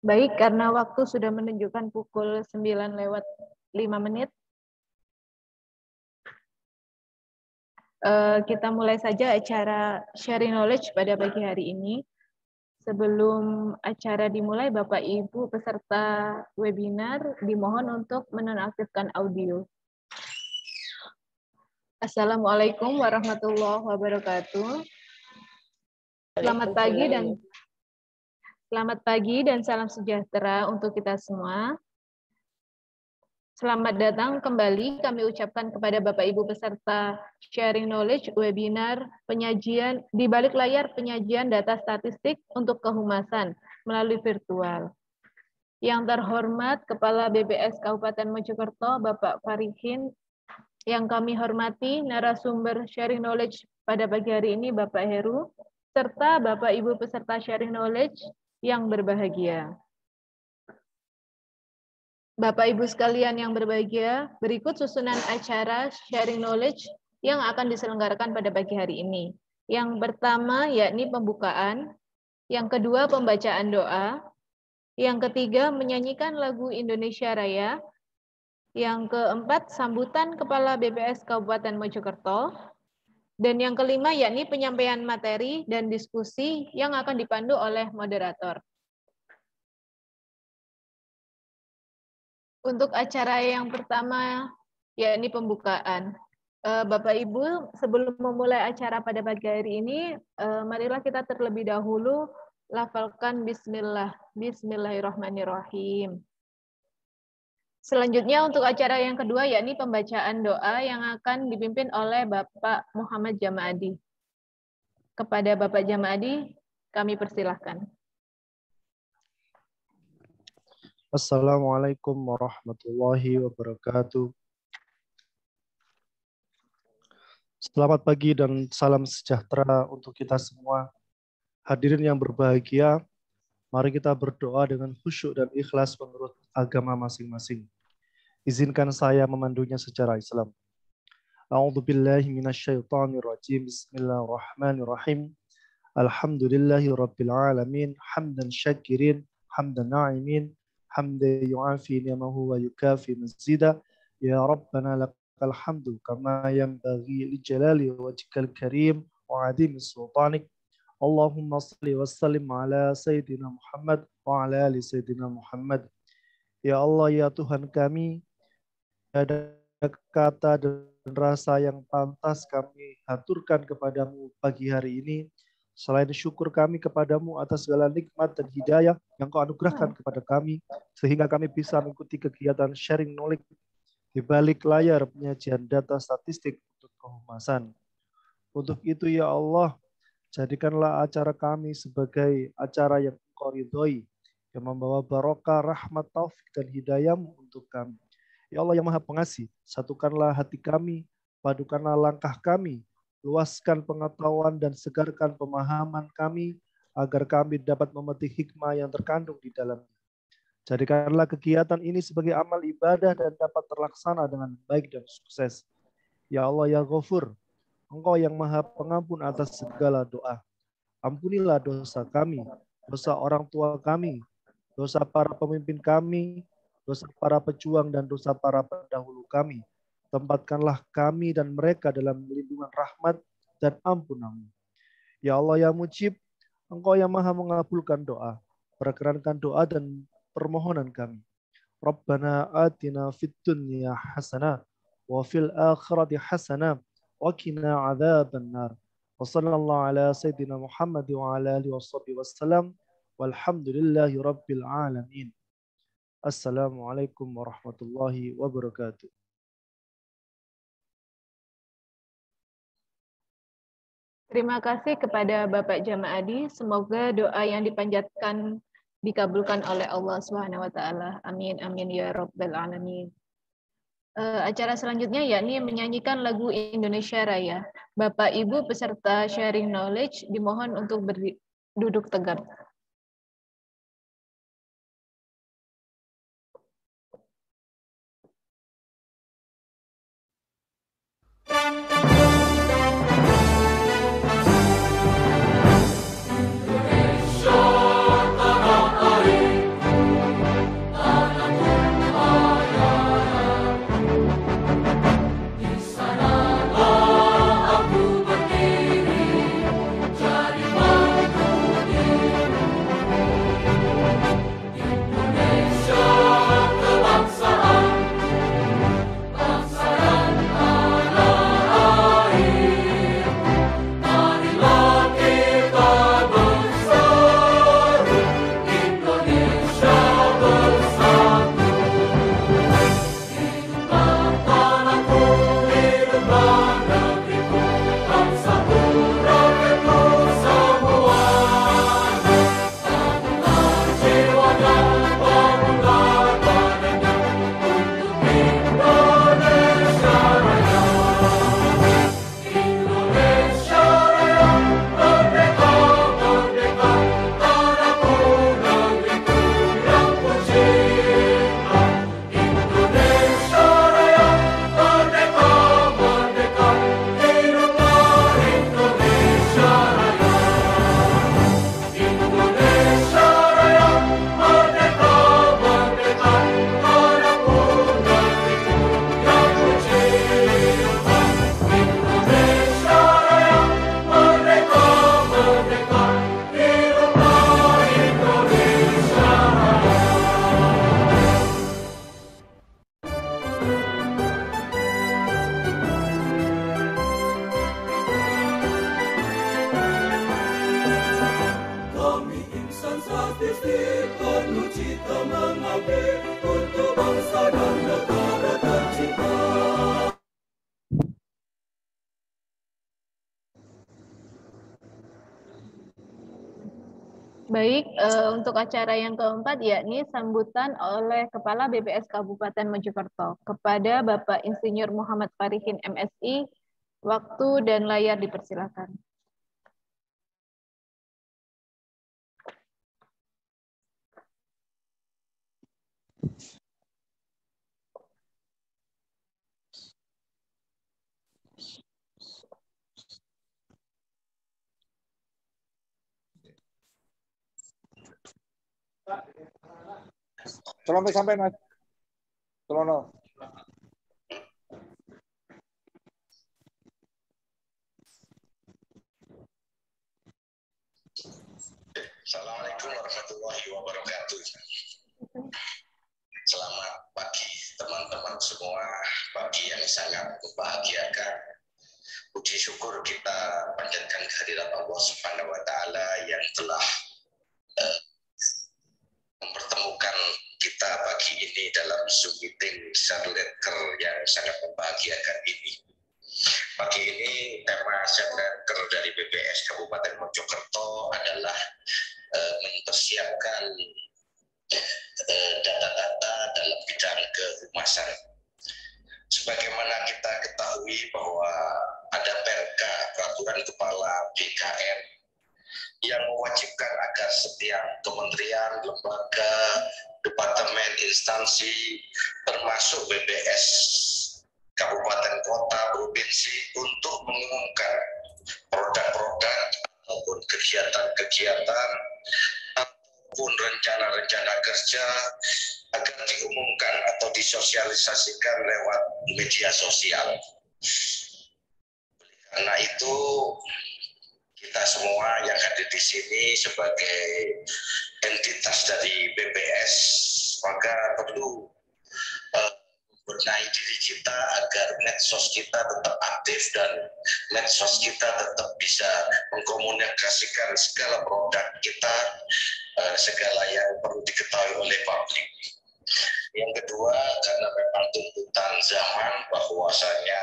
Baik, karena waktu sudah menunjukkan pukul 9:05, kita mulai saja acara sharing knowledge pada pagi hari ini. Sebelum acara dimulai, Bapak Ibu peserta webinar dimohon untuk menonaktifkan audio. Assalamualaikum warahmatullahi wabarakatuh. Selamat pagi dan salam sejahtera untuk kita semua. Selamat datang kembali kami ucapkan kepada Bapak Ibu peserta sharing knowledge webinar penyajian di balik layar penyajian data statistik untuk kehumasan melalui virtual. Yang terhormat Kepala BPS Kabupaten Mojokerto Bapak Farihin, yang kami hormati narasumber sharing knowledge pada pagi hari ini Bapak Heru, serta Bapak Ibu peserta sharing knowledge yang berbahagia. Bapak Ibu sekalian yang berbahagia, berikut susunan acara sharing knowledge yang akan diselenggarakan pada pagi hari ini. Yang pertama yakni pembukaan, yang kedua pembacaan doa, yang ketiga menyanyikan lagu Indonesia Raya, yang keempat sambutan Kepala BPS Kabupaten Mojokerto, dan yang kelima yakni penyampaian materi dan diskusi yang akan dipandu oleh moderator. Untuk acara yang pertama, yakni pembukaan. Bapak Ibu, sebelum memulai acara pada pagi hari ini, marilah kita terlebih dahulu lafalkan Bismillah. Bismillahirrahmanirrahim. Selanjutnya untuk acara yang kedua, yakni pembacaan doa yang akan dipimpin oleh Bapak Muhammad Jamaadi. Kepada Bapak Jamaadi, kami persilahkan. Assalamualaikum warahmatullahi wabarakatuh. Selamat pagi dan salam sejahtera untuk kita semua. Hadirin yang berbahagia, mari kita berdoa dengan khusyuk dan ikhlas menurut agama masing-masing. Izinkan saya memandunya secara Islam. A'udzubillahi minasyaitonirrajim. Bismillahirrahmanirrahim. Alhamdulillahirabbil alamin, hamdan syakirin, hamdan na'imin. حمدا يعافي نعمه ويكافي مزيدا يا ربنا لك الحمد كما ينبغي لجلال وجهك الكريم وعظيم سلطانك اللهم صل وسلم على سيدنا محمد وعلى آل سيدنا Muhammad. Ya Allah, ya Tuhan kami, ada kata dan rasa yang pantas kami haturkan kepadamu pagi hari ini selain syukur kami kepadamu atas segala nikmat dan hidayah yang kau anugerahkan kepada kami, sehingga kami bisa mengikuti kegiatan sharing knowledge di balik layar penyajian data statistik untuk kehumasan. Untuk itu ya Allah, jadikanlah acara kami sebagai acara yang Engkau ridhoi, yang membawa barokah, rahmat, taufik, dan hidayah-Mu untuk kami. Ya Allah yang Maha Pengasih, satukanlah hati kami, padukanlah langkah kami, luaskan pengetahuan dan segarkan pemahaman kami agar kami dapat memetik hikmah yang terkandung di dalamnya. Jadikanlah kegiatan ini sebagai amal ibadah dan dapat terlaksana dengan baik dan sukses. Ya Allah ya Ghafur, Engkau yang Maha Pengampun atas segala doa. Ampunilah dosa kami, dosa orang tua kami, dosa para pemimpin kami, dosa para pejuang dan dosa para pendahulu kami. Tempatkanlah kami dan mereka dalam lindungan rahmat dan ampunan-Mu. Ya Allah ya Mujib, Engkau yang Maha mengabulkan doa. Perkenankan doa dan permohonan kami. Rabbana atina fid dunya hasanah wa fil akhirati hasanah wa qina adzabannar. Wa sallallahu ala sayyidina Muhammad wa ala alihi washabihi wasallam. Walhamdulillahi rabbil alamin. Assalamualaikum warahmatullahi wabarakatuh. Terima kasih kepada Bapak Jamaadi. Semoga doa yang dipanjatkan dikabulkan oleh Allah Subhanahu wa taala. Amin amin ya rabbal alamin. Acara selanjutnya yakni menyanyikan lagu Indonesia Raya. Bapak Ibu peserta sharing knowledge dimohon untuk duduk tegak. Baik, untuk acara yang keempat yakni sambutan oleh Kepala BPS Kabupaten Mojokerto kepada Bapak Insinyur Muhammad Farihin MSI. Waktu dan layar dipersilakan. Sampai Mas. Tolono. Assalamualaikum warahmatullahi wabarakatuh. Selamat pagi teman-teman semua, pagi yang sangat membahagiakan. Puji syukur kita panjatkan kehadirat Allah Subhanahu wa taala yang telah mempertemukan kita pagi ini dalam Zoom meeting Share-Letter yang sangat membahagiakan ini. Pagi ini tema Share-Letter dari BPS Kabupaten Mojokerto adalah mempersiapkan data-data dalam bidang kehumasan. Sebagaimana kita ketahui bahwa ada Perka Peraturan Kepala BKN yang mewajibkan agar setiap kementerian, lembaga, departemen, instansi, termasuk BPS, kabupaten, kota, provinsi, untuk mengumumkan produk-produk ataupun kegiatan-kegiatan ataupun rencana-rencana kerja agar diumumkan atau disosialisasikan lewat media sosial. Karena itu kita semua yang hadir di sini sebagai entitas dari BPS maka perlu membenahi diri kita agar medsos kita tetap aktif dan medsos kita tetap bisa mengkomunikasikan segala produk kita, segala yang perlu diketahui oleh publik. Yang kedua, karena memang tuntutan zaman bahwasanya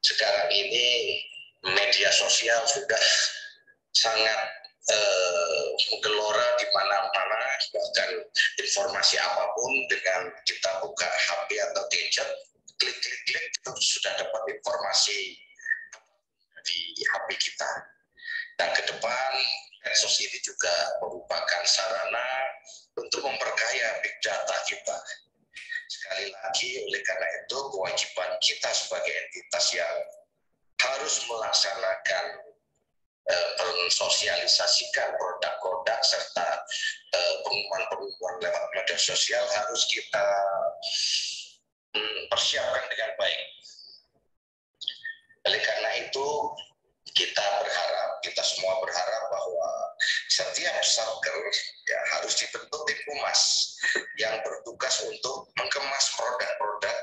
sekarang ini media sosial sudah sangat menggelora di mana-mana, bahkan informasi apapun dengan kita buka HP atau gadget klik itu sudah dapat informasi di HP kita. Dan ke depan medsos ini juga merupakan sarana untuk memperkaya big data kita. Sekali lagi, oleh karena itu kewajiban kita sebagai entitas yang harus melaksanakan mensosialisasikan produk-produk serta pengumuman-pengumuman lewat media sosial harus kita persiapkan dengan baik. Oleh karena itu kita semua berharap bahwa setiap satker ya harus dibentuk tim humas yang bertugas untuk mengemas produk-produk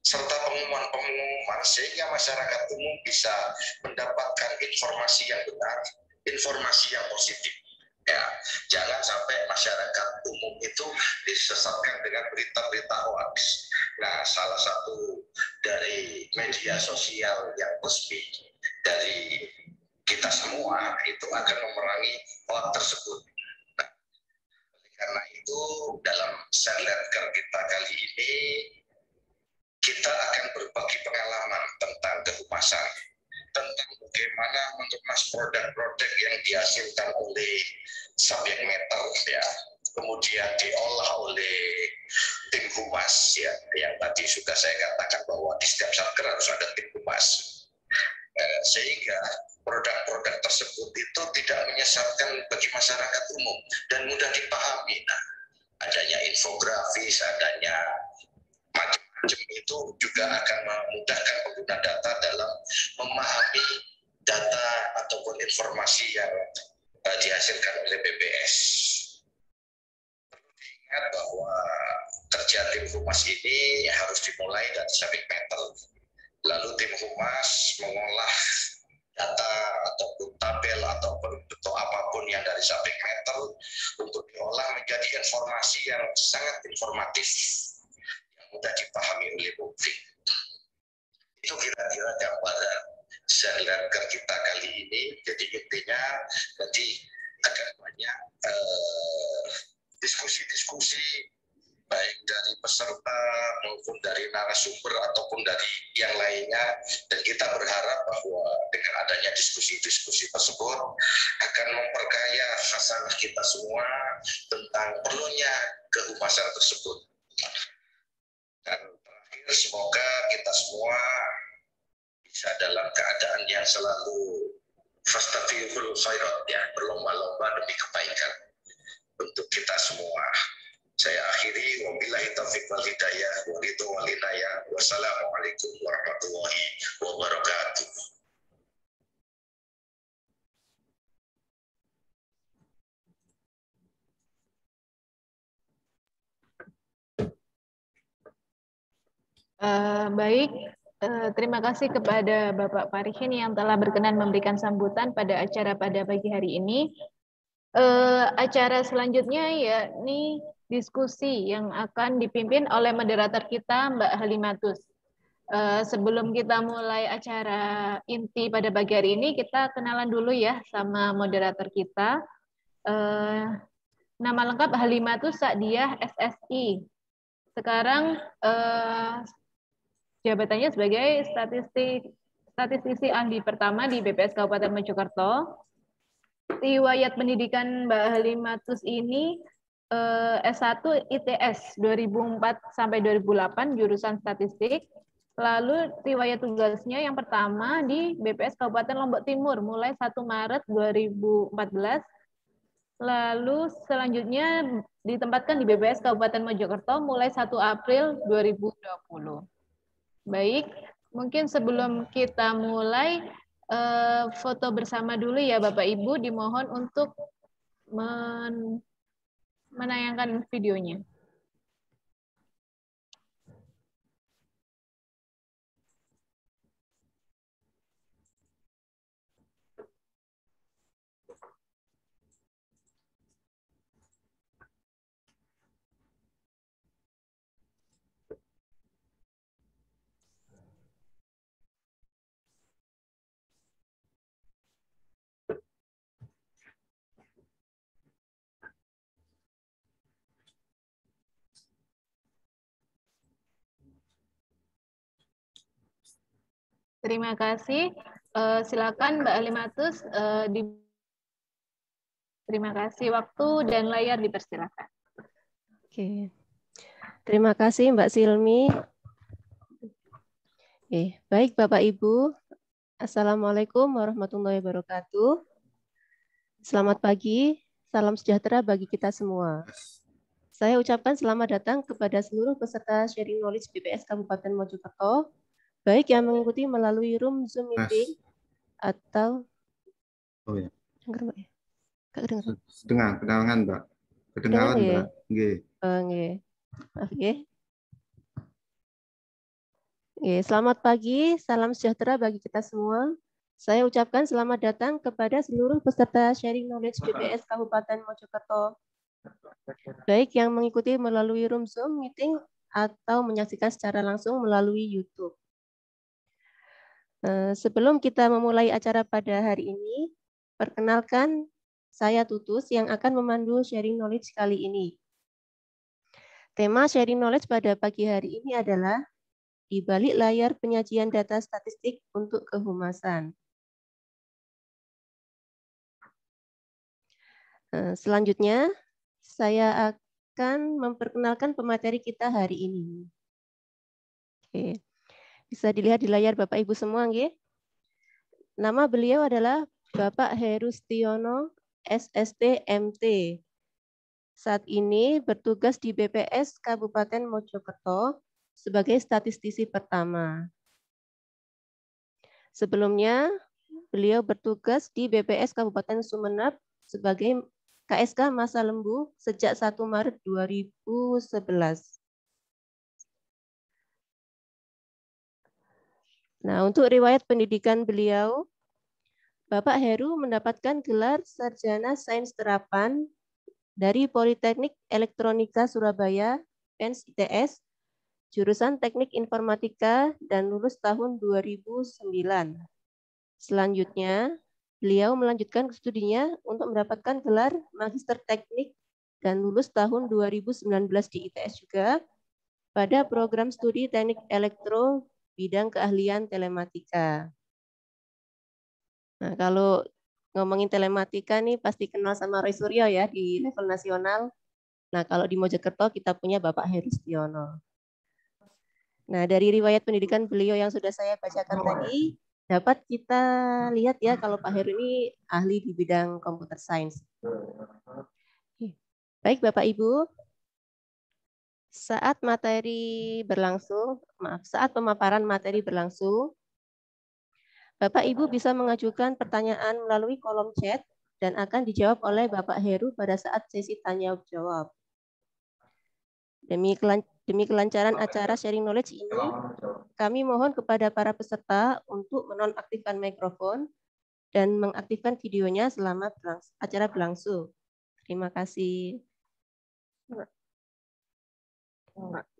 serta pengumuman-pengumuman sehingga masyarakat umum bisa mendapatkan informasi yang benar, informasi yang positif. Ya, jangan sampai masyarakat umum itu disesatkan dengan berita-berita hoax. Nah, salah satu dari media sosial yang resmi dari kita semua itu akan memerangi hoax tersebut. Nah, karena itu dalam Share-Letter kita kali ini kita akan berbagi pengalaman tentang kehumasan, tentang bagaimana mengemas produk-produk yang dihasilkan oleh subjek matter ya, kemudian diolah oleh tim humas ya, yang tadi sudah saya katakan bahwa di setiap satker harus ada tim humas, sehingga produk-produk tersebut itu tidak menyesatkan bagi masyarakat umum dan mudah dipahami. Nah, adanya infografis, adanya macam-macam itu juga akan memudahkan pengguna data dalam memahami data ataupun informasi yang dihasilkan oleh BPS. Perlu diingat bahwa kerja tim humas ini harus dimulai dari subjek matter. Lalu tim humas mengolah data ataupun tabel ataupun bentuk apapun yang dari subjek matter untuk diolah menjadi informasi yang sangat informatif, yang mudah dipahami oleh publik. Itu kira-kira gambaran Share-Letter kita kali ini. Jadi intinya nanti akan banyak diskusi-diskusi baik dari peserta maupun dari narasumber ataupun dari yang lainnya, dan kita berharap bahwa dengan adanya diskusi-diskusi tersebut akan memperkaya khasanah kita semua tentang perlunya kehumasan tersebut. Dan terakhir, semoga kita semua bisa dalam keadaan yang selalu fastabiqul khairat ya, berlomba-lomba demi kebaikan untuk kita semua. Saya akhiri, wabillahi taufiq wal hidayah, wa ridho wal inayah. Wassalamualaikum warahmatullahi wabarakatuh. Baik, terima kasih kepada Bapak Parihin yang telah berkenan memberikan sambutan pada acara pada pagi hari ini. Acara selanjutnya yakni diskusi yang akan dipimpin oleh moderator kita Mbak Halimatus. Sebelum kita mulai acara inti pada pagi hari ini, kita kenalan dulu ya sama moderator kita. Nama lengkap Halimatus Sa'diyah SSI. Sekarang jabatannya sebagai statistisi ahli pertama di BPS Kabupaten Mojokerto. Riwayat pendidikan Mbak Halimatus ini S1 ITS 2004 sampai 2008 jurusan statistik. Lalu riwayat tugasnya yang pertama di BPS Kabupaten Lombok Timur mulai 1 Maret 2014. Lalu selanjutnya ditempatkan di BPS Kabupaten Mojokerto mulai 1 April 2020. Baik, mungkin sebelum kita mulai foto bersama dulu ya Bapak Ibu, dimohon untuk menayangkan videonya. Terima kasih. Silakan Mbak Alimatus. Terima kasih. Waktu dan layar dipersilakan. Oke. Terima kasih Mbak Silmi. Oke, baik Bapak Ibu. Assalamualaikum warahmatullahi wabarakatuh. Selamat pagi, salam sejahtera bagi kita semua. Saya ucapkan selamat datang kepada seluruh peserta sharing knowledge BPS Kabupaten Mojokerto, baik yang mengikuti melalui room Zoom meeting atau Kedengaran, Mbak. Kedengaran, Mbak. Nggih. Nggih. Maaf nggih. Selamat pagi, salam sejahtera bagi kita semua. Saya ucapkan selamat datang kepada seluruh peserta sharing knowledge BPS Kabupaten Mojokerto, baik yang mengikuti melalui room Zoom meeting atau menyaksikan secara langsung melalui YouTube. Sebelum kita memulai acara pada hari ini, perkenalkan saya Tutus yang akan memandu sharing knowledge kali ini. Tema sharing knowledge pada pagi hari ini adalah di balik layar penyajian data statistik untuk kehumasan. Selanjutnya, saya akan memperkenalkan pemateri kita hari ini. Oke. Bisa dilihat di layar Bapak Ibu semua, nggih? Nama beliau adalah Bapak Heru Setiono, SST MT. Saat ini bertugas di BPS Kabupaten Mojokerto sebagai statistisi pertama. Sebelumnya, beliau bertugas di BPS Kabupaten Sumeneb sebagai KSK Masa Lembu sejak 1 Maret 2011. Nah, untuk riwayat pendidikan beliau, Bapak Heru mendapatkan gelar Sarjana Sains Terapan dari Politeknik Elektronika Surabaya, PENS ITS, jurusan Teknik Informatika dan lulus tahun 2009. Selanjutnya, beliau melanjutkan studinya untuk mendapatkan gelar Magister Teknik dan lulus tahun 2019 di ITS juga pada program studi Teknik Elektro bidang keahlian telematika. Nah, kalau ngomongin telematika nih pasti kenal sama Roy Suryo ya di level nasional. Nah, kalau di Mojokerto kita punya Bapak Heru Setiono. Nah, dari riwayat pendidikan beliau yang sudah saya bacakan tadi, dapat kita lihat ya kalau Pak Heru ini ahli di bidang computer science. Baik Bapak Ibu, saat pemaparan materi berlangsung, Bapak Ibu bisa mengajukan pertanyaan melalui kolom chat dan akan dijawab oleh Bapak Heru pada saat sesi tanya jawab. Demi kelancaran acara sharing knowledge ini, kami mohon kepada para peserta untuk menonaktifkan mikrofon dan mengaktifkan videonya selama acara berlangsung. Terima kasih.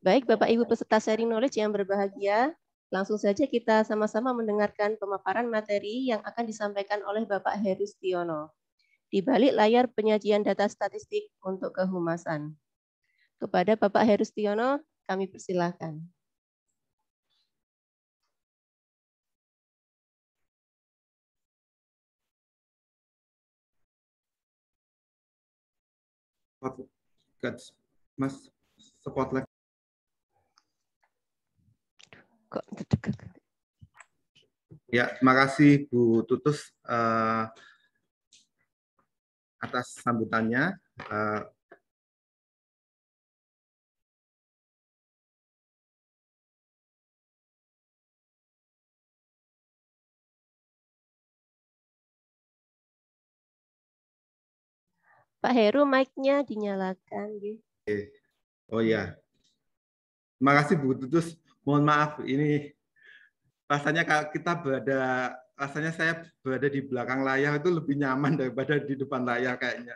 Baik Bapak Ibu peserta sharing knowledge yang berbahagia, langsung saja kita sama-sama mendengarkan pemaparan materi yang akan disampaikan oleh Bapak Heru Setiono di balik layar penyajian data statistik untuk kehumasan. Kepada Bapak Heru Setiono, kami persilahkan. Mas, spotlight. Ya, terima kasih Bu Tutus atas sambutannya. Pak Heru, mic-nya dinyalakan. Oh ya, terima kasih Bu Tutus. Mohon maaf, ini rasanya saya berada di belakang layar itu lebih nyaman daripada di depan layar kayaknya.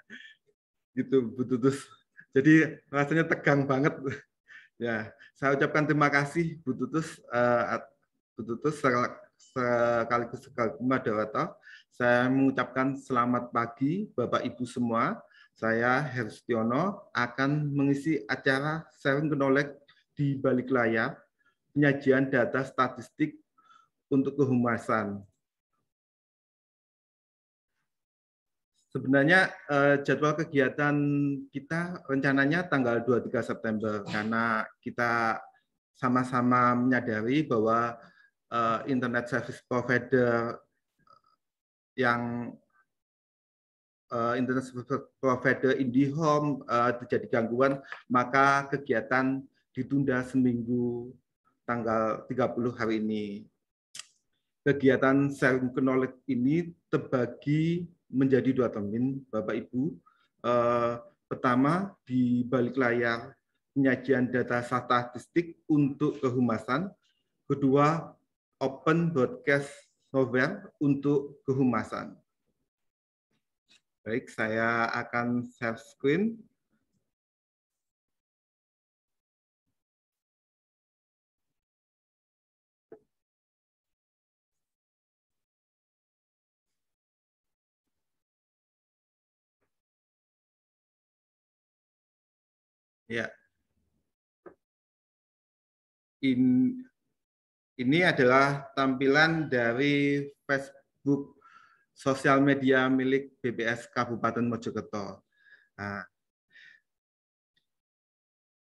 Gitu Bu Tutus. Jadi rasanya tegang banget. Ya, saya ucapkan terima kasih Bu Tutus, sekaligus moderator. Saya mengucapkan selamat pagi Bapak Ibu semua. Saya Heru Setiono akan mengisi acara sharing knowledge di balik layar penyajian data statistik untuk kehumasan. Sebenarnya jadwal kegiatan kita rencananya tanggal 23 September karena kita sama-sama menyadari bahwa internet service provider yang internet service provider IndiHome terjadi gangguan, maka kegiatan ditunda seminggu tanggal 30 hari ini. Kegiatan sharing knowledge ini terbagi menjadi 2 termin, Bapak Ibu. Pertama, di balik layar penyajian data statistik untuk kehumasan. Kedua, open broadcast software untuk kehumasan. Baik, saya akan share screen. Ya, ini adalah tampilan dari Facebook sosial media milik BPS Kabupaten Mojokerto. Nah,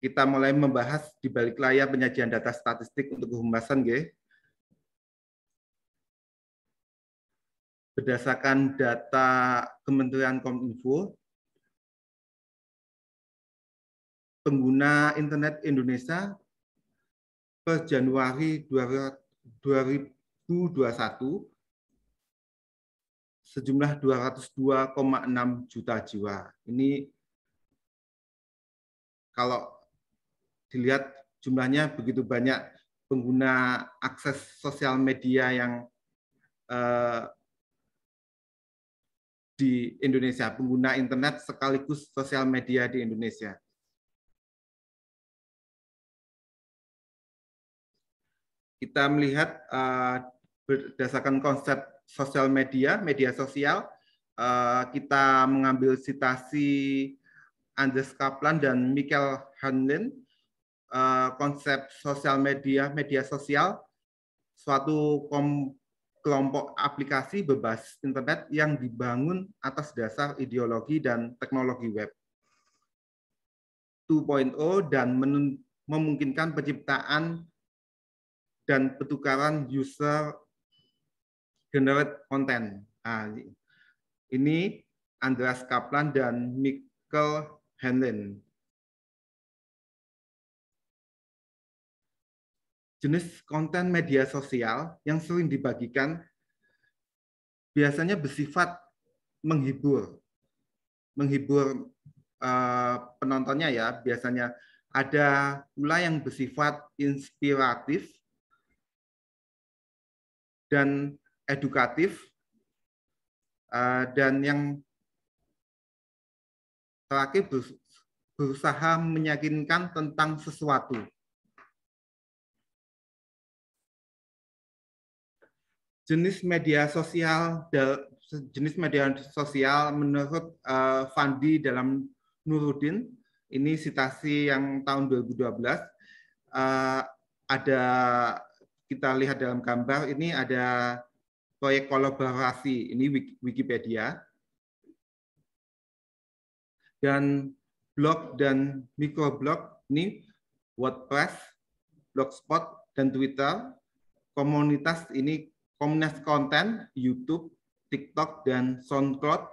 kita mulai membahas di balik layar penyajian data statistik untuk kehumasan, nggih. Berdasarkan data Kementerian Kominfo, pengguna internet Indonesia per Januari 2021 sejumlah 202,6 juta jiwa. Ini kalau dilihat jumlahnya begitu banyak pengguna akses sosial media yang di Indonesia, pengguna internet sekaligus sosial media di Indonesia. Kita melihat berdasarkan konsep sosial media, media sosial, kita mengambil citasi Anders Kaplan dan Michael Hanlin, konsep sosial media, media sosial, suatu kelompok aplikasi berbasis internet yang dibangun atas dasar ideologi dan teknologi web 2.0 dan memungkinkan penciptaan dan pertukaran user generate content. Nah, ini Andreas Kaplan dan Michael Hanlin. Jenis konten media sosial yang sering dibagikan biasanya bersifat menghibur penontonnya ya. Biasanya ada pula yang bersifat inspiratif dan edukatif, dan yang terakhir berusaha meyakinkan tentang sesuatu. Jenis media sosial menurut Fandi dalam Nuruddin, ini citasi yang tahun 2012, ada, kita lihat dalam gambar, ini ada proyek kolaborasi, ini Wikipedia, dan blog dan microblog, ini WordPress, Blogspot, dan Twitter. Komunitas ini komunitas konten, YouTube, TikTok, dan SoundCloud.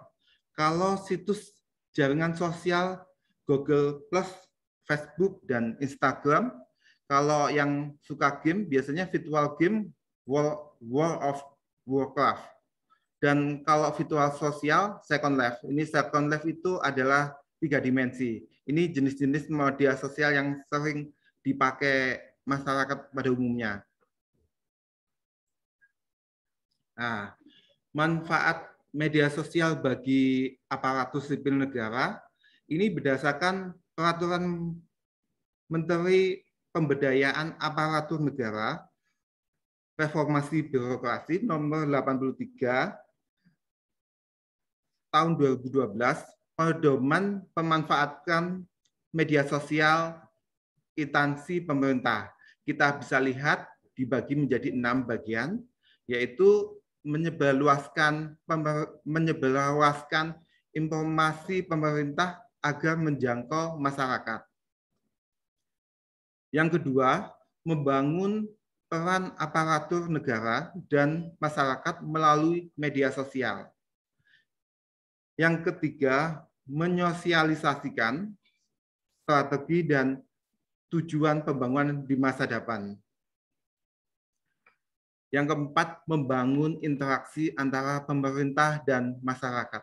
Kalau situs jaringan sosial, Google+, Facebook, dan Instagram. Kalau yang suka game, biasanya virtual game, World of Warcraft. Dan kalau virtual sosial, Second Life. Ini Second Life itu adalah 3 dimensi. Ini jenis-jenis media sosial yang sering dipakai masyarakat pada umumnya. Nah, manfaat media sosial bagi aparatur sipil negara ini berdasarkan peraturan Menteri Pemberdayaan Aparatur Negara Reformasi Birokrasi nomor 83 tahun 2012, pedoman pemanfaatan media sosial instansi pemerintah. Kita bisa lihat dibagi menjadi 6 bagian. yaitu menyebarluaskan informasi pemerintah agar menjangkau masyarakat. Yang kedua, membangun peran aparatur negara dan masyarakat melalui media sosial. Yang ketiga, menyosialisasikan strategi dan tujuan pembangunan di masa depan. Yang keempat, membangun interaksi antara pemerintah dan masyarakat.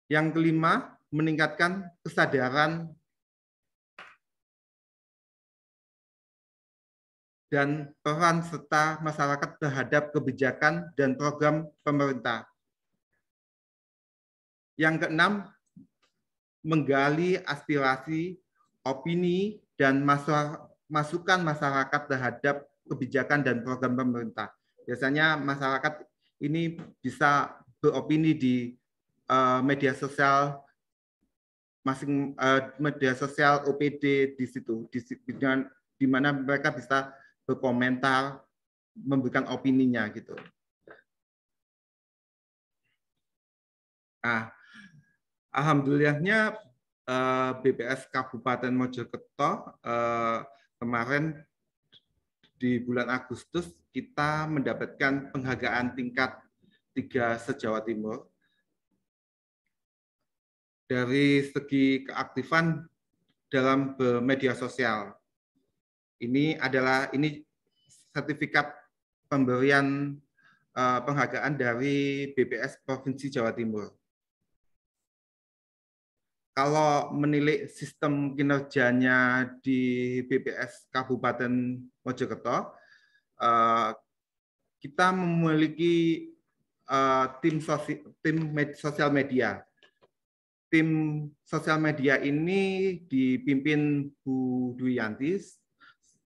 Yang kelima, meningkatkan kesadaran dan peran serta masyarakat terhadap kebijakan dan program pemerintah. Yang keenam, menggali aspirasi, opini, dan masukan masyarakat terhadap kebijakan dan program pemerintah. Biasanya masyarakat ini bisa beropini di media sosial media sosial OPD di situ, di mana mereka bisa berkomentar, memberikan opininya gitu. Nah, alhamdulillahnya BPS Kabupaten Mojokerto kemarin di bulan Agustus kita mendapatkan penghargaan tingkat 3 se-Jawa Timur. Dari segi keaktifan dalam bermedia sosial. Ini sertifikat pemberian penghargaan dari BPS Provinsi Jawa Timur. Kalau menilik sistem kinerjanya di BPS Kabupaten Mojokerto, kita memiliki tim sosial media. Tim sosial media ini dipimpin Bu Dwi Yanti,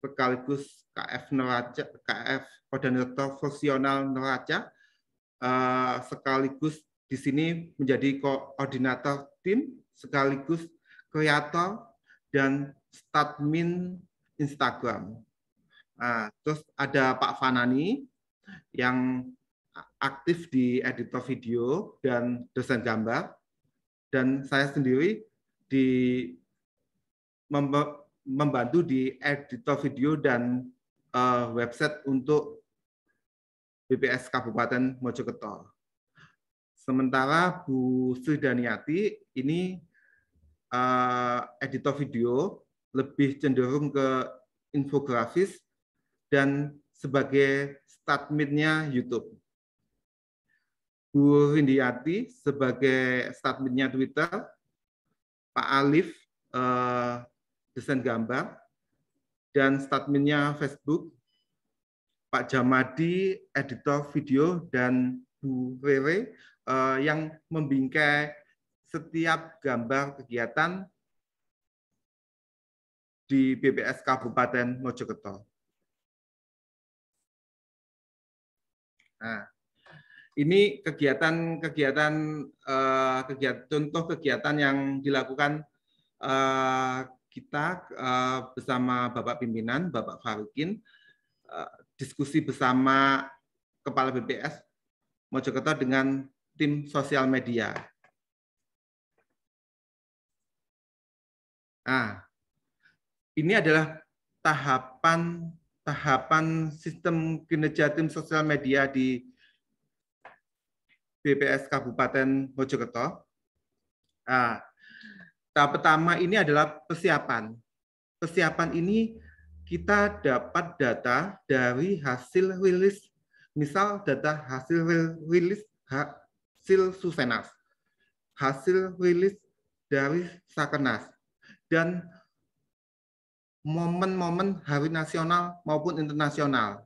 sekaligus KF Neraca, KF Koordinator Fungsional Neraca, sekaligus di sini menjadi koordinator tim, sekaligus kreator dan admin Instagram. Nah, terus ada Pak Fanani yang aktif di editor video dan desain gambar, dan saya sendiri membantu di editor video dan website untuk BPS Kabupaten Mojokerto. Sementara Bu Sri Daniati ini editor video, lebih cenderung ke infografis dan sebagai adminnya YouTube. Bu Rindiati sebagai adminnya Twitter, Pak Alif desain gambar, dan adminnya Facebook, Pak Jamadi editor video, dan Bu Rere yang membingkai setiap gambar kegiatan di BPS Kabupaten Mojokerto. Nah, ini contoh kegiatan yang dilakukan kita bersama Bapak Pimpinan, Bapak Farukin, diskusi bersama Kepala BPS Mojokerto dengan tim sosial media. Nah, ini adalah tahapan sistem kinerja tim sosial media di BPS Kabupaten Mojokerto. Nah, tahap pertama ini adalah persiapan. Persiapan ini kita dapat data dari hasil rilis, misal data hasil rilis hasil Susenas, hasil rilis dari Sakernas, dan momen-momen hari nasional maupun internasional.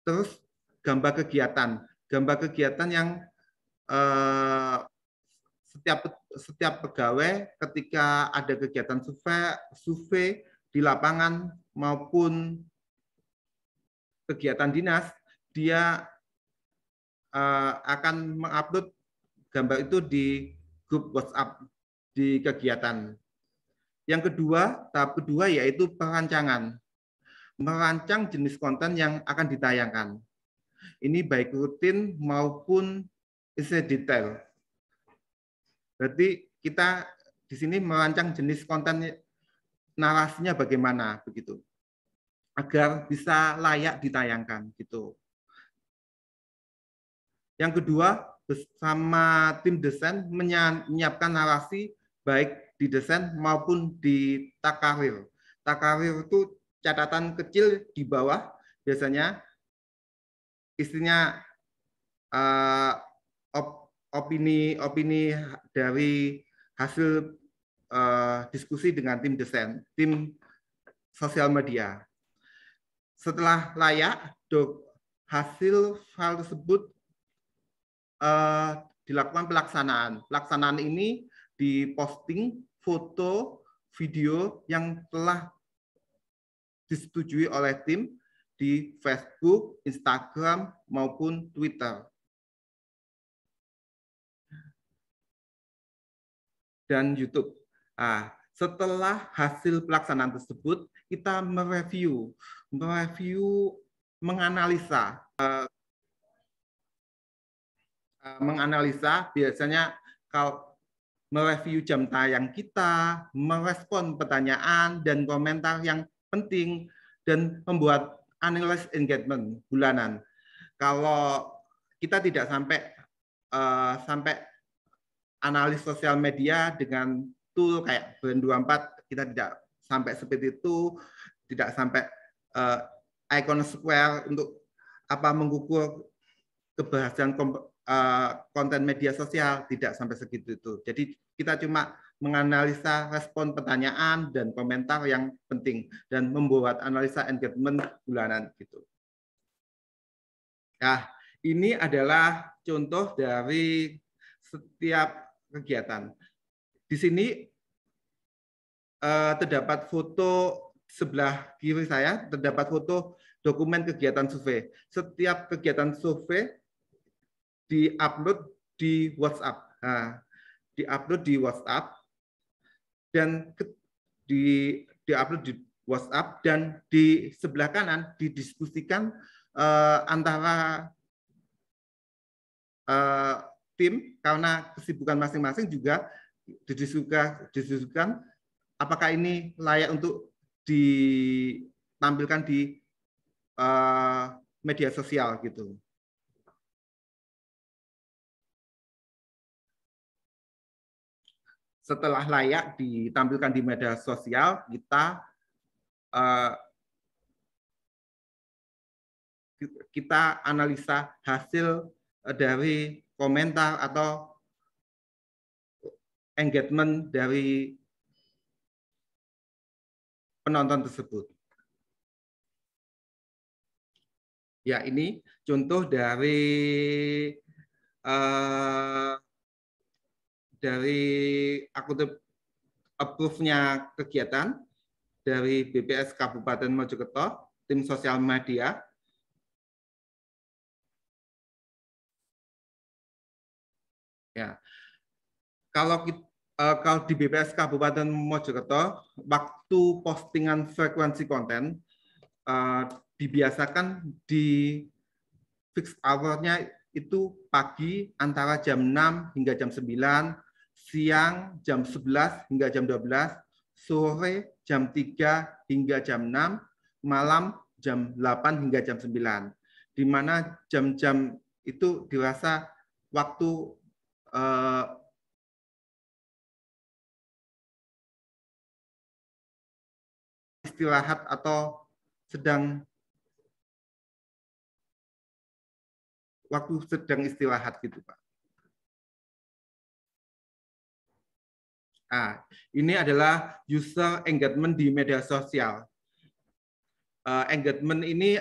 Terus gambar kegiatan yang setiap pegawai ketika ada kegiatan survei di lapangan maupun kegiatan dinas, dia akan mengupload gambar itu di grup WhatsApp di kegiatan. Yang kedua, tahap kedua yaitu perancangan. merancang jenis konten yang akan ditayangkan. Ini baik rutin maupun isi detail. Berarti kita di sini merancang jenis konten narasinya bagaimana begitu, agar bisa layak ditayangkan gitu. Yang kedua, bersama tim desain menyiapkan narasi baik di desain maupun di takarir. Takarir itu catatan kecil di bawah, biasanya isinya opini dari hasil diskusi dengan tim desain, tim sosial media. Setelah layak, hasil file tersebut dilakukan pelaksanaan. Pelaksanaan ini diposting foto, video yang telah disetujui oleh tim di Facebook, Instagram, maupun Twitter. Dan YouTube. Setelah hasil pelaksanaan tersebut, kita mereview, menganalisa biasanya kalau mereview jam tayang kita, merespon pertanyaan dan komentar yang penting, dan membuat analysis engagement bulanan. Kalau kita tidak sampai analis sosial media dengan tool kayak Brand24, kita tidak sampai seperti itu, tidak sampai icon square untuk mengukur keberhasilan konten media sosial, tidak sampai segitu itu. Jadi kita cuma menganalisa respon pertanyaan dan komentar yang penting dan membuat analisa engagement bulanan gitu. Nah, ini adalah contoh dari setiap kegiatan. Di sini terdapat foto sebelah kiri saya, terdapat foto dokumen kegiatan survei. Setiap kegiatan survei di-upload di WhatsApp. Di-upload di WhatsApp dan di-upload di WhatsApp, dan di sebelah kanan didiskusikan antara tim, karena kesibukan masing-masing juga didiskusikan apakah ini layak untuk ditampilkan di media sosial gitu. Setelah layak ditampilkan di media sosial, kita analisa hasil dari komentar atau engagement dari penonton tersebut. Ya, ini contoh dari approve-nya kegiatan dari BPS Kabupaten Mojokerto, tim sosial media. Ya, kalau di BPS Kabupaten Mojokerto, waktu postingan frekuensi konten dibiasakan di fixed hour-nya itu pagi antara jam 6 hingga jam 9, siang jam 11 hingga jam 12, sore jam 3 hingga jam 6, malam jam 8 hingga jam 9. Di mana jam-jam itu dirasa waktu istirahat atau waktu sedang istirahat gitu, Pak. Ini adalah user engagement di media sosial. Engagement ini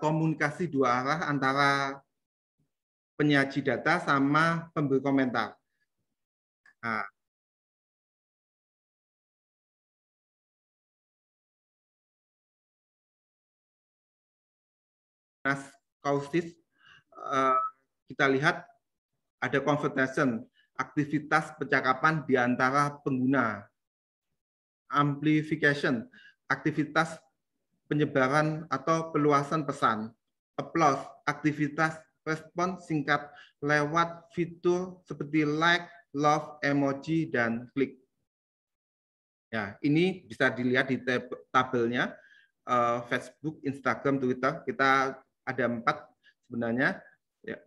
komunikasi dua arah antara penyaji data sama pemberi komentar. Kausis, kita lihat ada conversation, aktivitas percakapan di antara pengguna. Amplification, aktivitas penyebaran atau peluasan pesan, applause, aktivitas respon singkat lewat fitur seperti like, love, emoji, dan klik. Ya, ini bisa dilihat di tabelnya Facebook, Instagram, Twitter. Kita ada 4 sebenarnya. Ya.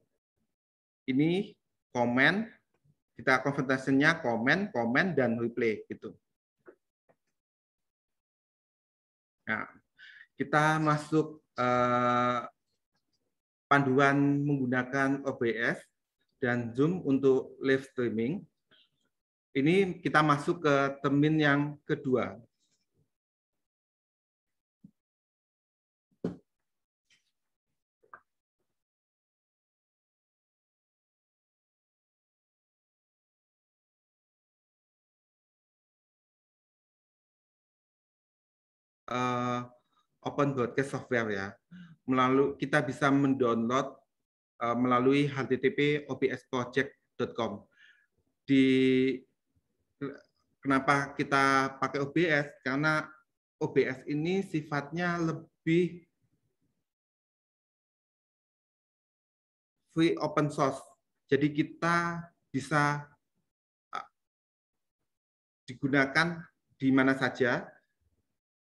Ini komen, kita konvertasinya komen, dan replay gitu. Nah, kita masuk panduan menggunakan OBS dan Zoom untuk live streaming. Ini kita masuk ke termin yang kedua. Open Broadcast Software ya. Kita bisa mendownload melalui http://obsproject.com. Kenapa kita pakai OBS? Karena OBS ini sifatnya lebih free open source. Jadi kita bisa digunakan di mana saja,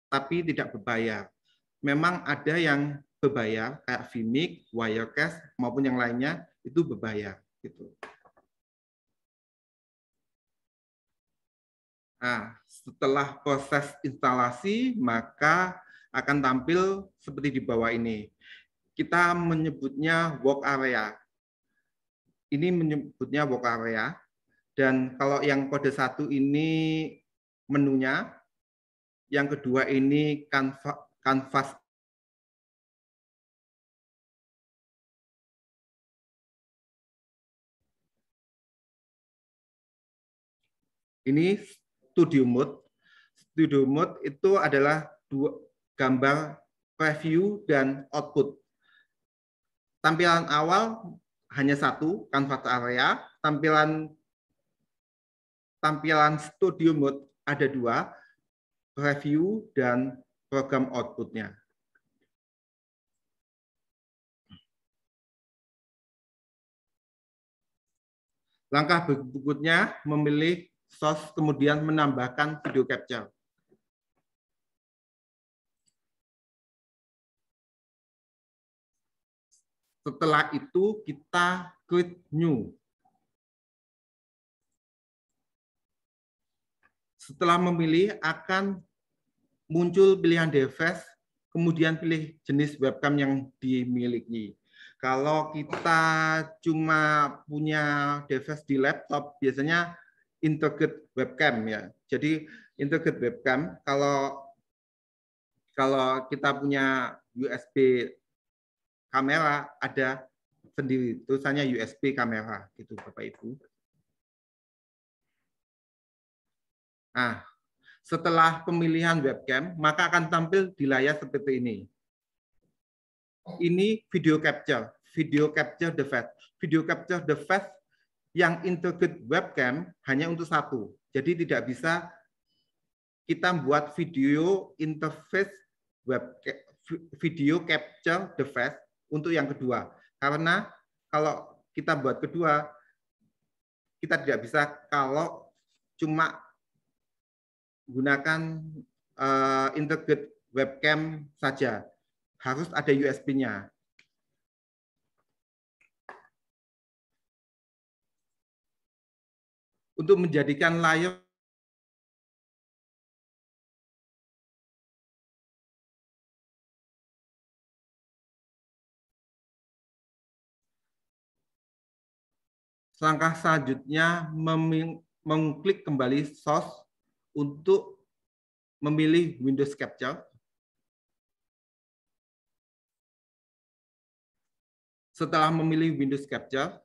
tapi tidak berbayar. Memang ada yang berbayar, kayak Vimeo, Wirecast, maupun yang lainnya, itu berbayar. Gitu. Nah, setelah proses instalasi, maka akan tampil seperti di bawah ini. Kita menyebutnya work area. Ini menyebutnya work area. Dan kalau yang kode 1 ini menunya, yang kedua ini kanvas. Ini studio mode. Studio mode itu adalah gambar preview dan output. Tampilan awal hanya 1, kanvas area. Tampilan studio mode ada 2, preview dan program outputnya. Langkah berikutnya memilih source, kemudian menambahkan video capture. Setelah itu kita create new. Setelah memilih akan muncul pilihan device, kemudian pilih jenis webcam yang dimiliki. Kalau kita cuma punya device di laptop, biasanya integrate webcam ya. Jadi integrate webcam kalau kita punya USB kamera ada sendiri, tulisannya USB kamera gitu Bapak Ibu. Nah, setelah pemilihan webcam, maka akan tampil di layar seperti ini. Ini video capture device. Video capture device yang integrate webcam hanya untuk 1. Jadi tidak bisa kita buat video interface video capture device untuk yang kedua. Karena kalau kita buat kedua, kita tidak bisa kalau cuma gunakan integrate webcam saja. Harus ada USB-nya. Untuk menjadikan layar langkah selanjutnya mengklik kembali source untuk memilih Windows Capture. Setelah memilih Windows Capture,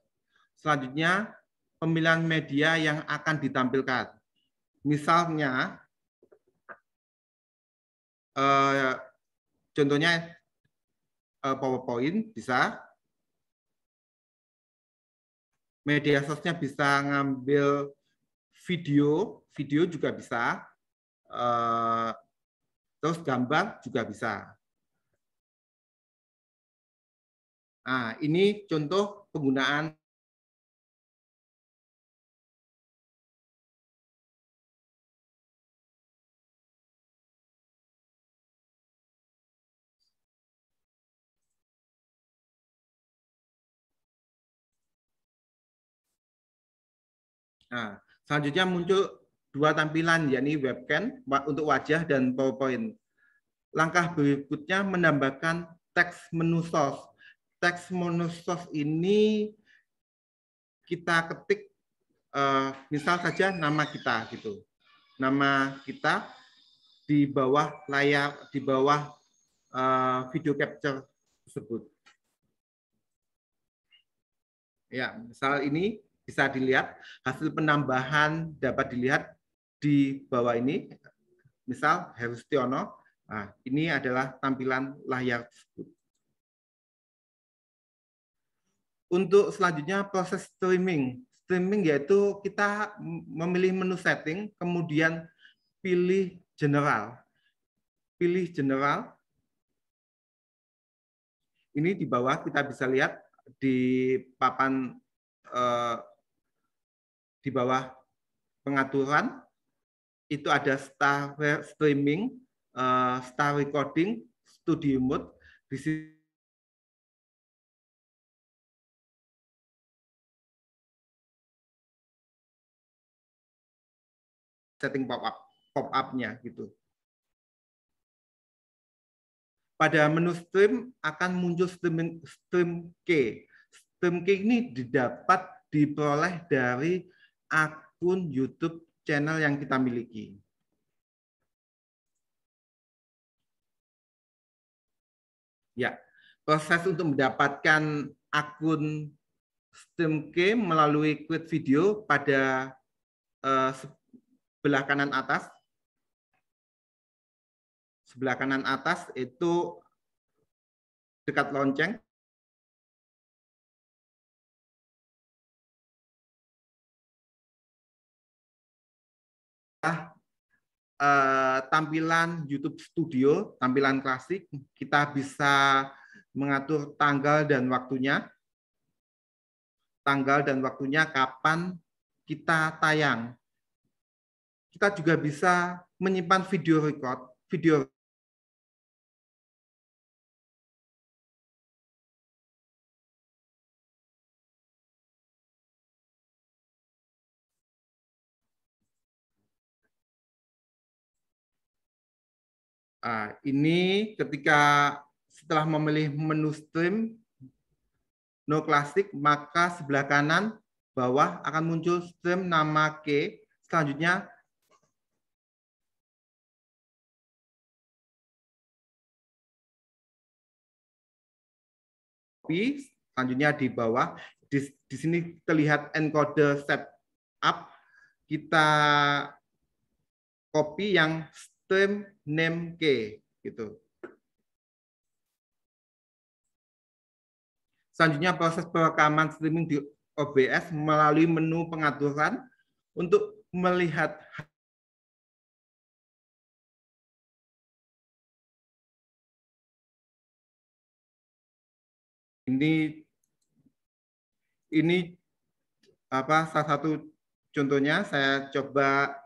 selanjutnya pemilihan media yang akan ditampilkan. Misalnya, contohnya PowerPoint bisa. Media source-nya bisa ngambil video juga bisa. Terus gambar juga bisa. Nah, ini contoh penggunaan Nah, selanjutnya muncul dua tampilan, yakni webcam untuk wajah dan PowerPoint. Langkah berikutnya menambahkan teks menu source. Teks menu source ini kita ketik, misal saja nama kita gitu. Nama kita di bawah layar, di bawah video capture tersebut. Ya, misal ini bisa dilihat hasil penambahan dapat dilihat di bawah ini. Misal Herustiono. Nah, ini adalah tampilan layar tersebut. Untuk selanjutnya proses streaming. Streaming yaitu kita memilih menu setting, kemudian pilih general. Pilih general. Ini di bawah kita bisa lihat di papan di bawah pengaturan itu ada start streaming, start recording, studio mode. Di sini setting pop-up-nya gitu. Pada menu stream akan muncul stream key. Stream key ini diperoleh dari akun YouTube channel yang kita miliki. Ya, proses untuk mendapatkan akun stream key melalui quit video pada sebelah kanan atas. Sebelah kanan atas itu dekat lonceng. Tampilan YouTube Studio, tampilan klasik, kita bisa mengatur tanggal dan waktunya. Tanggal dan waktunya kapan kita tayang. Kita juga bisa menyimpan video record, ini ketika setelah memilih menu stream no klasik, maka sebelah kanan bawah akan muncul stream nama K. Selanjutnya selanjutnya di bawah di sini terlihat encoder setup, kita copy yang stream name K gitu. Selanjutnya proses perekaman streaming di OBS melalui menu pengaturan untuk melihat ini apa salah satu contohnya. Saya coba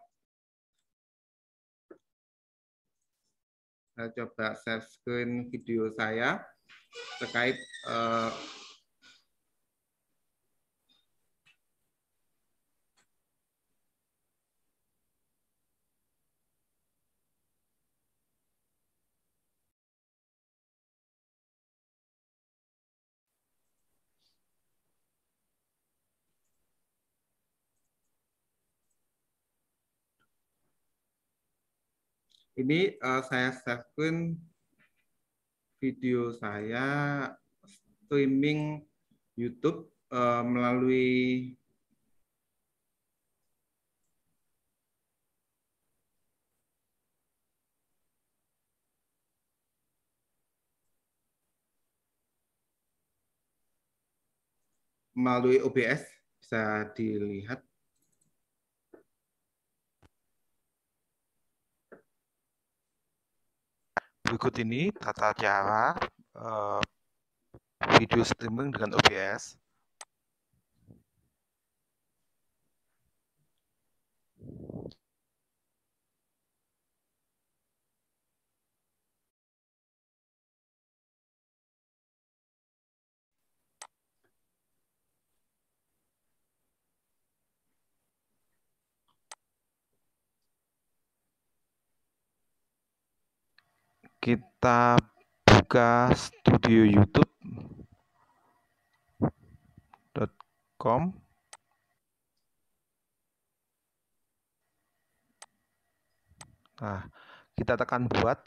share screen video saya terkait ini saya share screen video saya streaming YouTube melalui OBS, bisa dilihat. Berikut ini tata cara video streaming dengan OBS. Kita buka studio youtube.com. Nah, kita tekan buat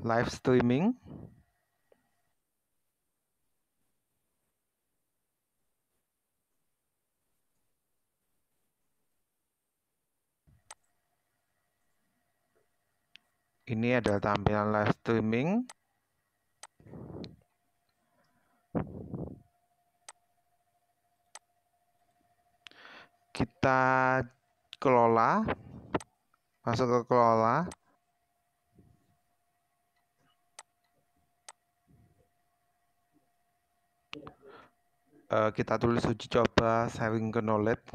live streaming. Ini adalah tampilan live streaming. Kita kelola, masuk ke kelola. Kita tulis uji coba sharing ke knowledge.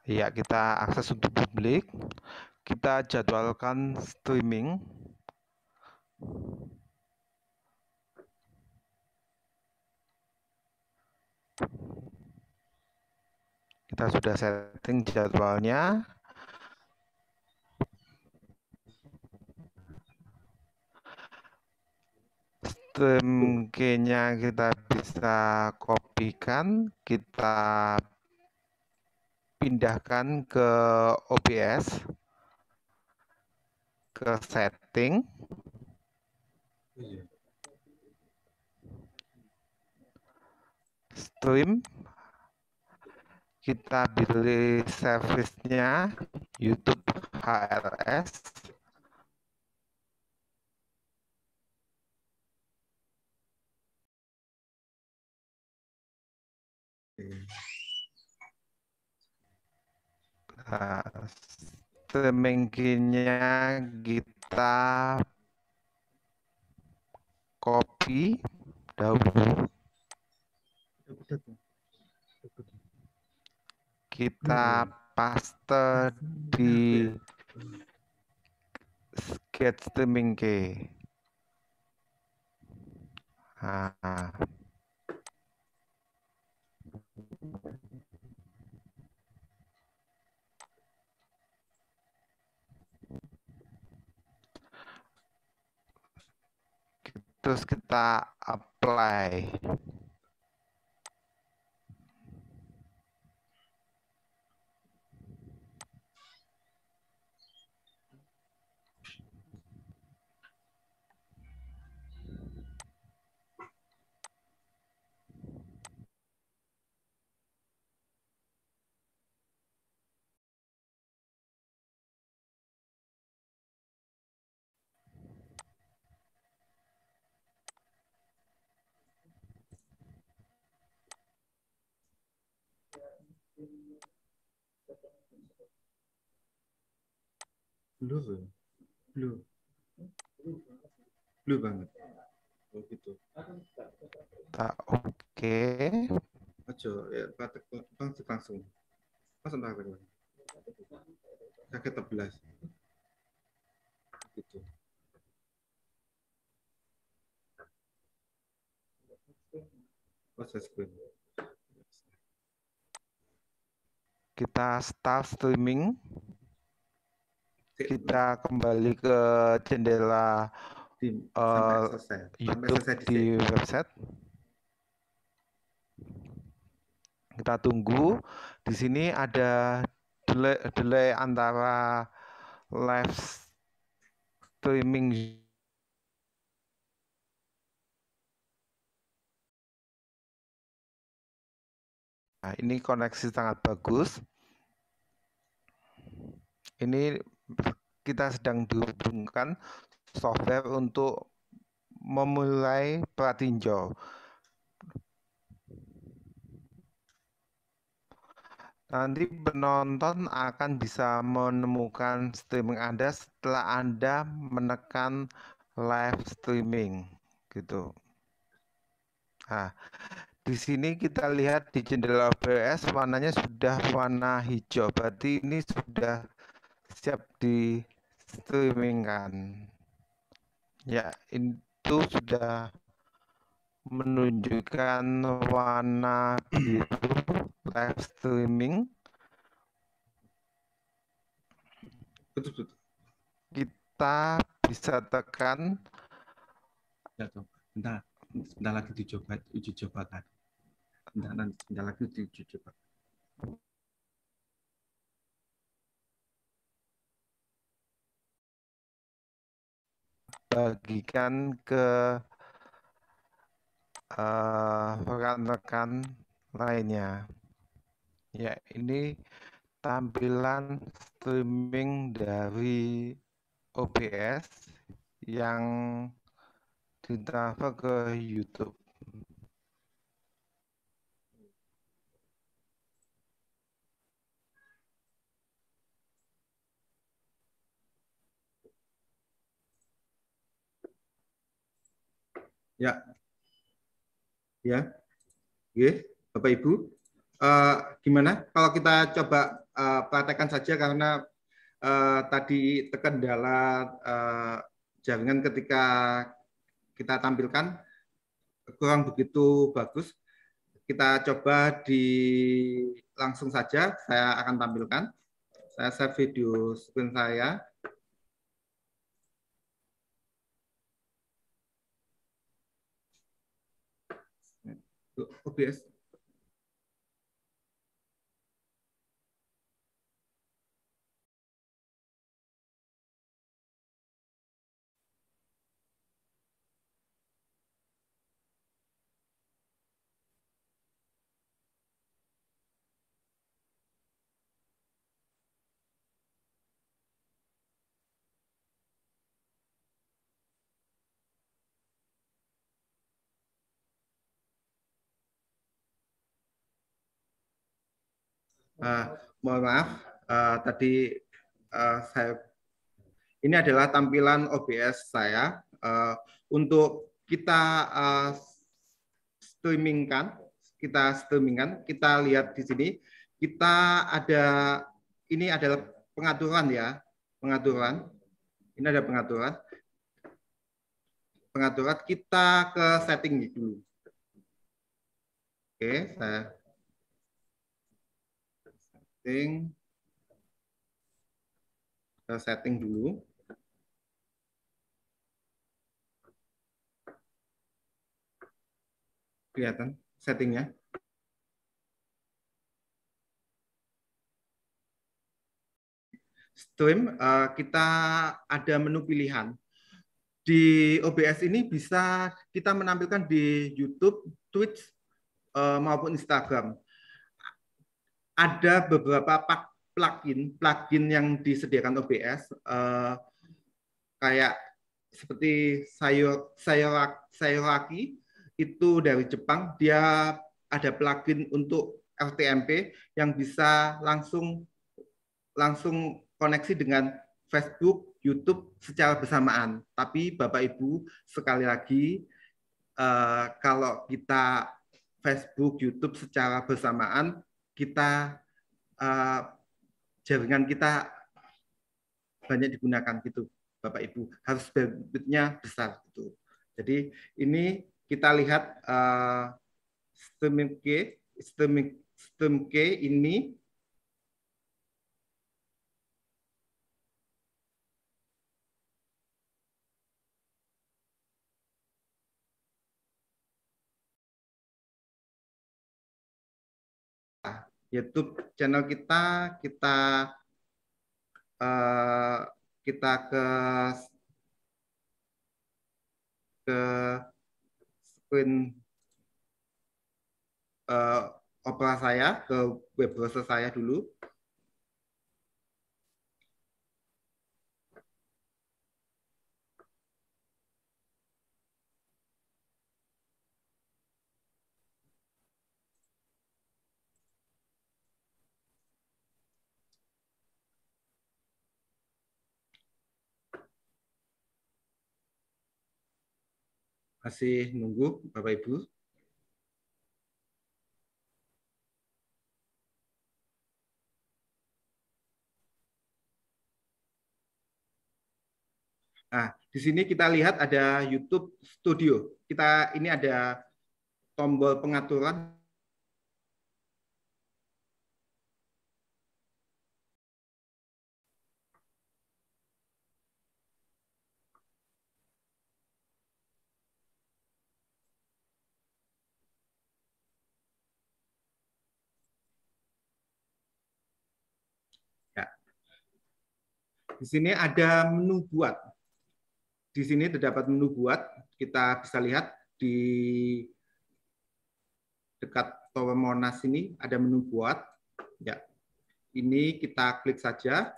Ya, kita akses untuk publik. Kita jadwalkan streaming. Kita sudah setting jadwalnya. Stream key-nya kita bisa kopikan, kita pindahkan ke OBS, ke setting. Stream. Kita pilih service-nya YouTube HRS. Nah, streaming key-nya kita copy dahulu. Kita paste di get streaming key. Nah. Terus kita apply. Blue banget. Oh gitu. Oke. Aja ya langsung. Langsung tak apa. Kakek 11. Gitu. Proses screen. Kita start streaming. Kita kembali ke jendela YouTube di website. Kita tunggu. Di sini ada delay antara live streaming Nah, ini koneksi sangat bagus. Ini kita sedang dihubungkan software untuk memulai pratinjau. Nanti penonton akan bisa menemukan streaming Anda setelah Anda menekan live streaming, gitu. Nah, di sini kita lihat di jendela OBS warnanya sudah warna hijau, berarti ini sudah siap di streamingkan. Ya, itu sudah menunjukkan warna biru live streaming. Betul. Kita bisa tekan. Ya, tuh. Bentar lagi uji coba kan. Bentar lagi uji coba. Bagikan ke rekan-rekan lainnya. Ya, ini tampilan streaming dari OBS yang ditransfer ke YouTube. Ya, ya, Bapak Ibu, gimana kalau kita coba praktekkan saja karena tadi terkendala jaringan ketika kita tampilkan kurang begitu bagus. Kita coba langsung saja, saya akan tampilkan. Saya share video screen saya. OBS. Mohon maaf, tadi ini adalah tampilan OBS saya. Untuk kita streamingkan, kita lihat di sini, ini adalah pengaturan ya, ini ada pengaturan, kita ke setting dulu. Oke, saya setting dulu. Kelihatan settingnya. Stream, kita ada menu pilihan. Di OBS ini bisa kita menampilkan di YouTube, Twitch, maupun Instagram. Ada beberapa plugin yang disediakan OBS, kayak seperti Sayuraki, itu dari Jepang. Dia ada plugin untuk RTMP yang bisa langsung koneksi dengan Facebook, YouTube secara bersamaan. Tapi Bapak Ibu, sekali lagi, kalau kita Facebook, YouTube secara bersamaan, kita jaringan kita banyak digunakan gitu, Bapak Ibu. Harus bandwidth-nya besar gitu. Jadi ini kita lihat stream K ini YouTube channel kita ke screen Opera saya, ke web browser saya dulu. Masih nunggu, Bapak Ibu. Nah, di sini kita lihat ada YouTube Studio. Ini ada tombol pengaturan. Ya. Di sini ada menu buat. Di sini terdapat menu buat. Kita bisa lihat di dekat Tower Monas ini ada menu buat. Ya. Ini kita klik saja.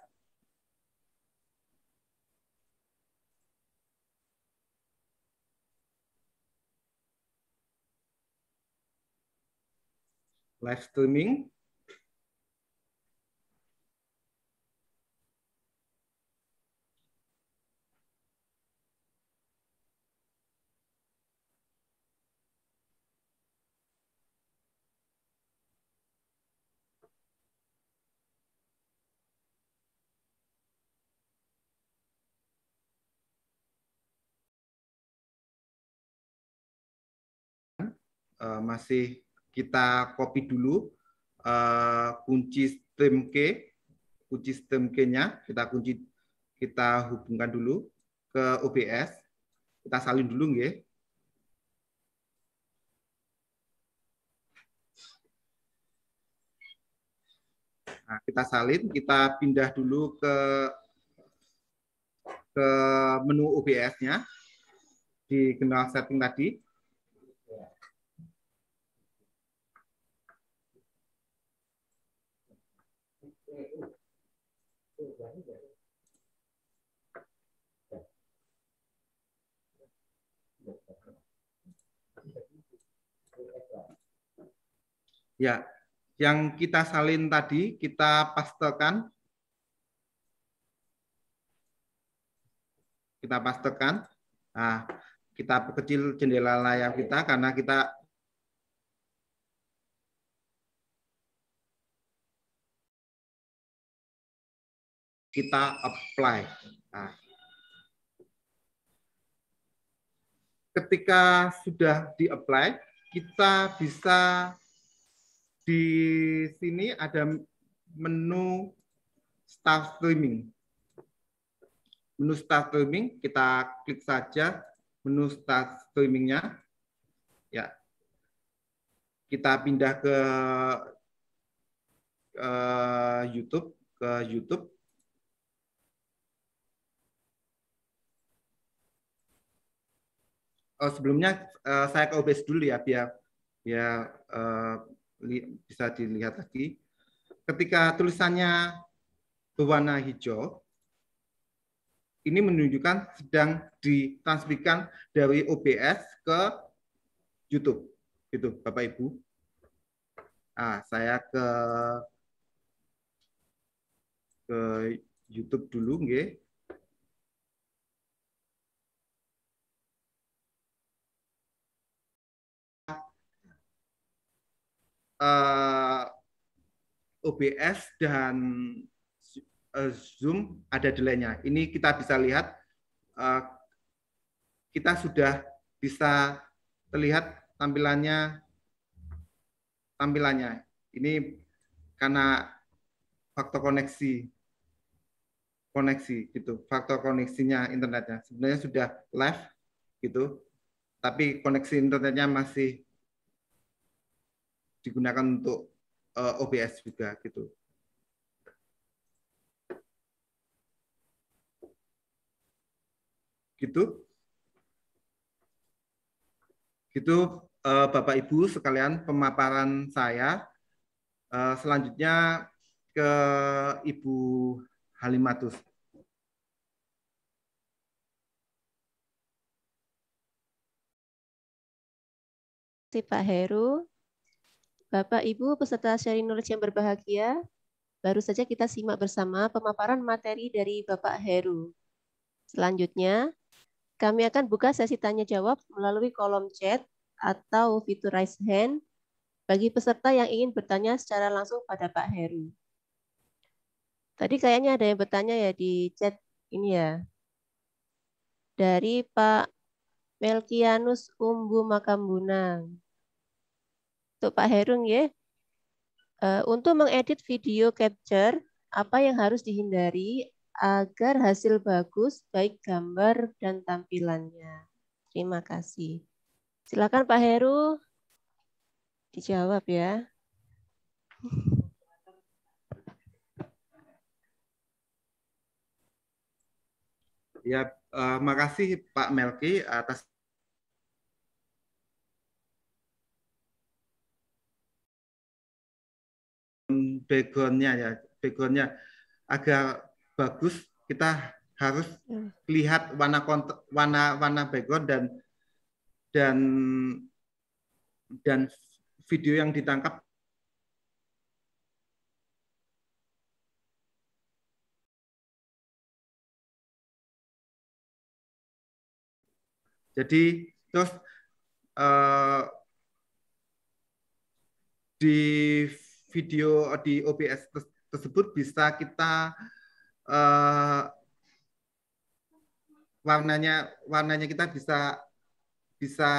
Live streaming. Masih kita copy dulu kunci stream key-nya, kita hubungkan dulu ke OBS, kita salin dulu nggih. Nah, kita salin, kita pindah dulu ke menu OBS-nya di general setting tadi. Ya, yang kita salin tadi kita pastekan. Nah, kita perkecil jendela layar kita karena kita apply. Nah, ketika sudah di-apply, kita bisa di sini ada menu Start Streaming. Menu Start Streaming, kita klik saja menu Start Streaming-nya. Ya. Kita pindah ke YouTube, sebelumnya saya ke OBS dulu ya biar bisa dilihat lagi. Ketika tulisannya berwarna hijau, ini menunjukkan sedang ditransmisikan dari OBS ke YouTube. Gitu, Bapak Ibu. Nah, saya ke YouTube dulu, nggih. OBS dan Zoom ada delay-nya. Ini kita bisa lihat, kita sudah bisa terlihat tampilannya. Ini karena faktor koneksi gitu, faktor koneksinya internetnya. Sebenarnya sudah live gitu, tapi koneksi internetnya masih digunakan untuk OBS juga gitu. Gitu Bapak Ibu sekalian pemaparan saya Selanjutnya ke Ibu Halimatus. Terima kasih Pak Heru. Bapak Ibu peserta sharing knowledge yang berbahagia, baru saja kita simak bersama pemaparan materi dari Bapak Heru. Selanjutnya, kami akan buka sesi tanya jawab melalui kolom chat atau fitur raise hand bagi peserta yang ingin bertanya secara langsung pada Pak Heru. Tadi kayaknya ada yang bertanya ya di chat ini ya. Dari Pak Melkianus Umbu Makambunang. Untuk Pak Heru ya. Untuk mengedit video capture, apa yang harus dihindari agar hasil bagus baik gambar dan tampilannya? Terima kasih. Silakan Pak Heru dijawab ya. Ya, makasih Pak Melki atas background-nya ya, background-nya agar bagus kita harus lihat warna background dan video yang ditangkap. Jadi terus di video di OBS tersebut bisa kita warnanya kita bisa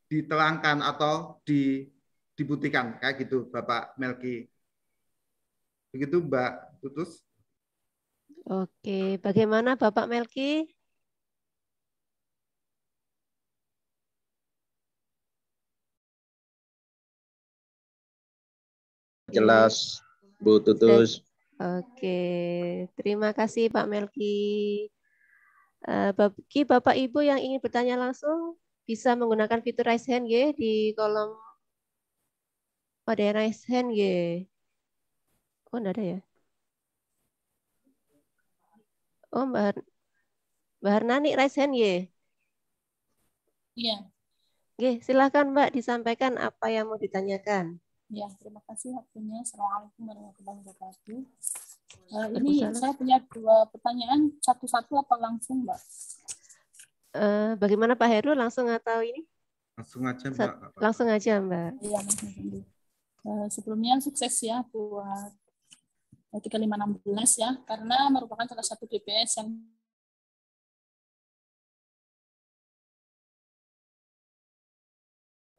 diterangkan atau diputihkan kayak gitu Bapak Melki. Begitu Mbak Tutus. Oke, bagaimana Bapak Melki? Jelas, Bu Tutus. Oke, terima kasih Pak Melki. Bagi Bapak Ibu yang ingin bertanya langsung, bisa menggunakan fitur raise hand ya di kolom pada raise hand ya. Oh, enggak ada ya? Oh, Mbak Harnani raise hand ya. Iya. Oke, silakan Mbak disampaikan apa yang mau ditanyakan. Ya, terima kasih waktunya. Assalamualaikum warahmatullahi wabarakatuh. Ini saya punya 2 pertanyaan, satu-satu apa langsung, Mbak? Bagaimana Pak Heru, langsung atau ini? Langsung aja, Mbak. Langsung aja, Mbak. Iya, sebelumnya sukses ya buat 3516 ya, karena merupakan salah satu BPS yang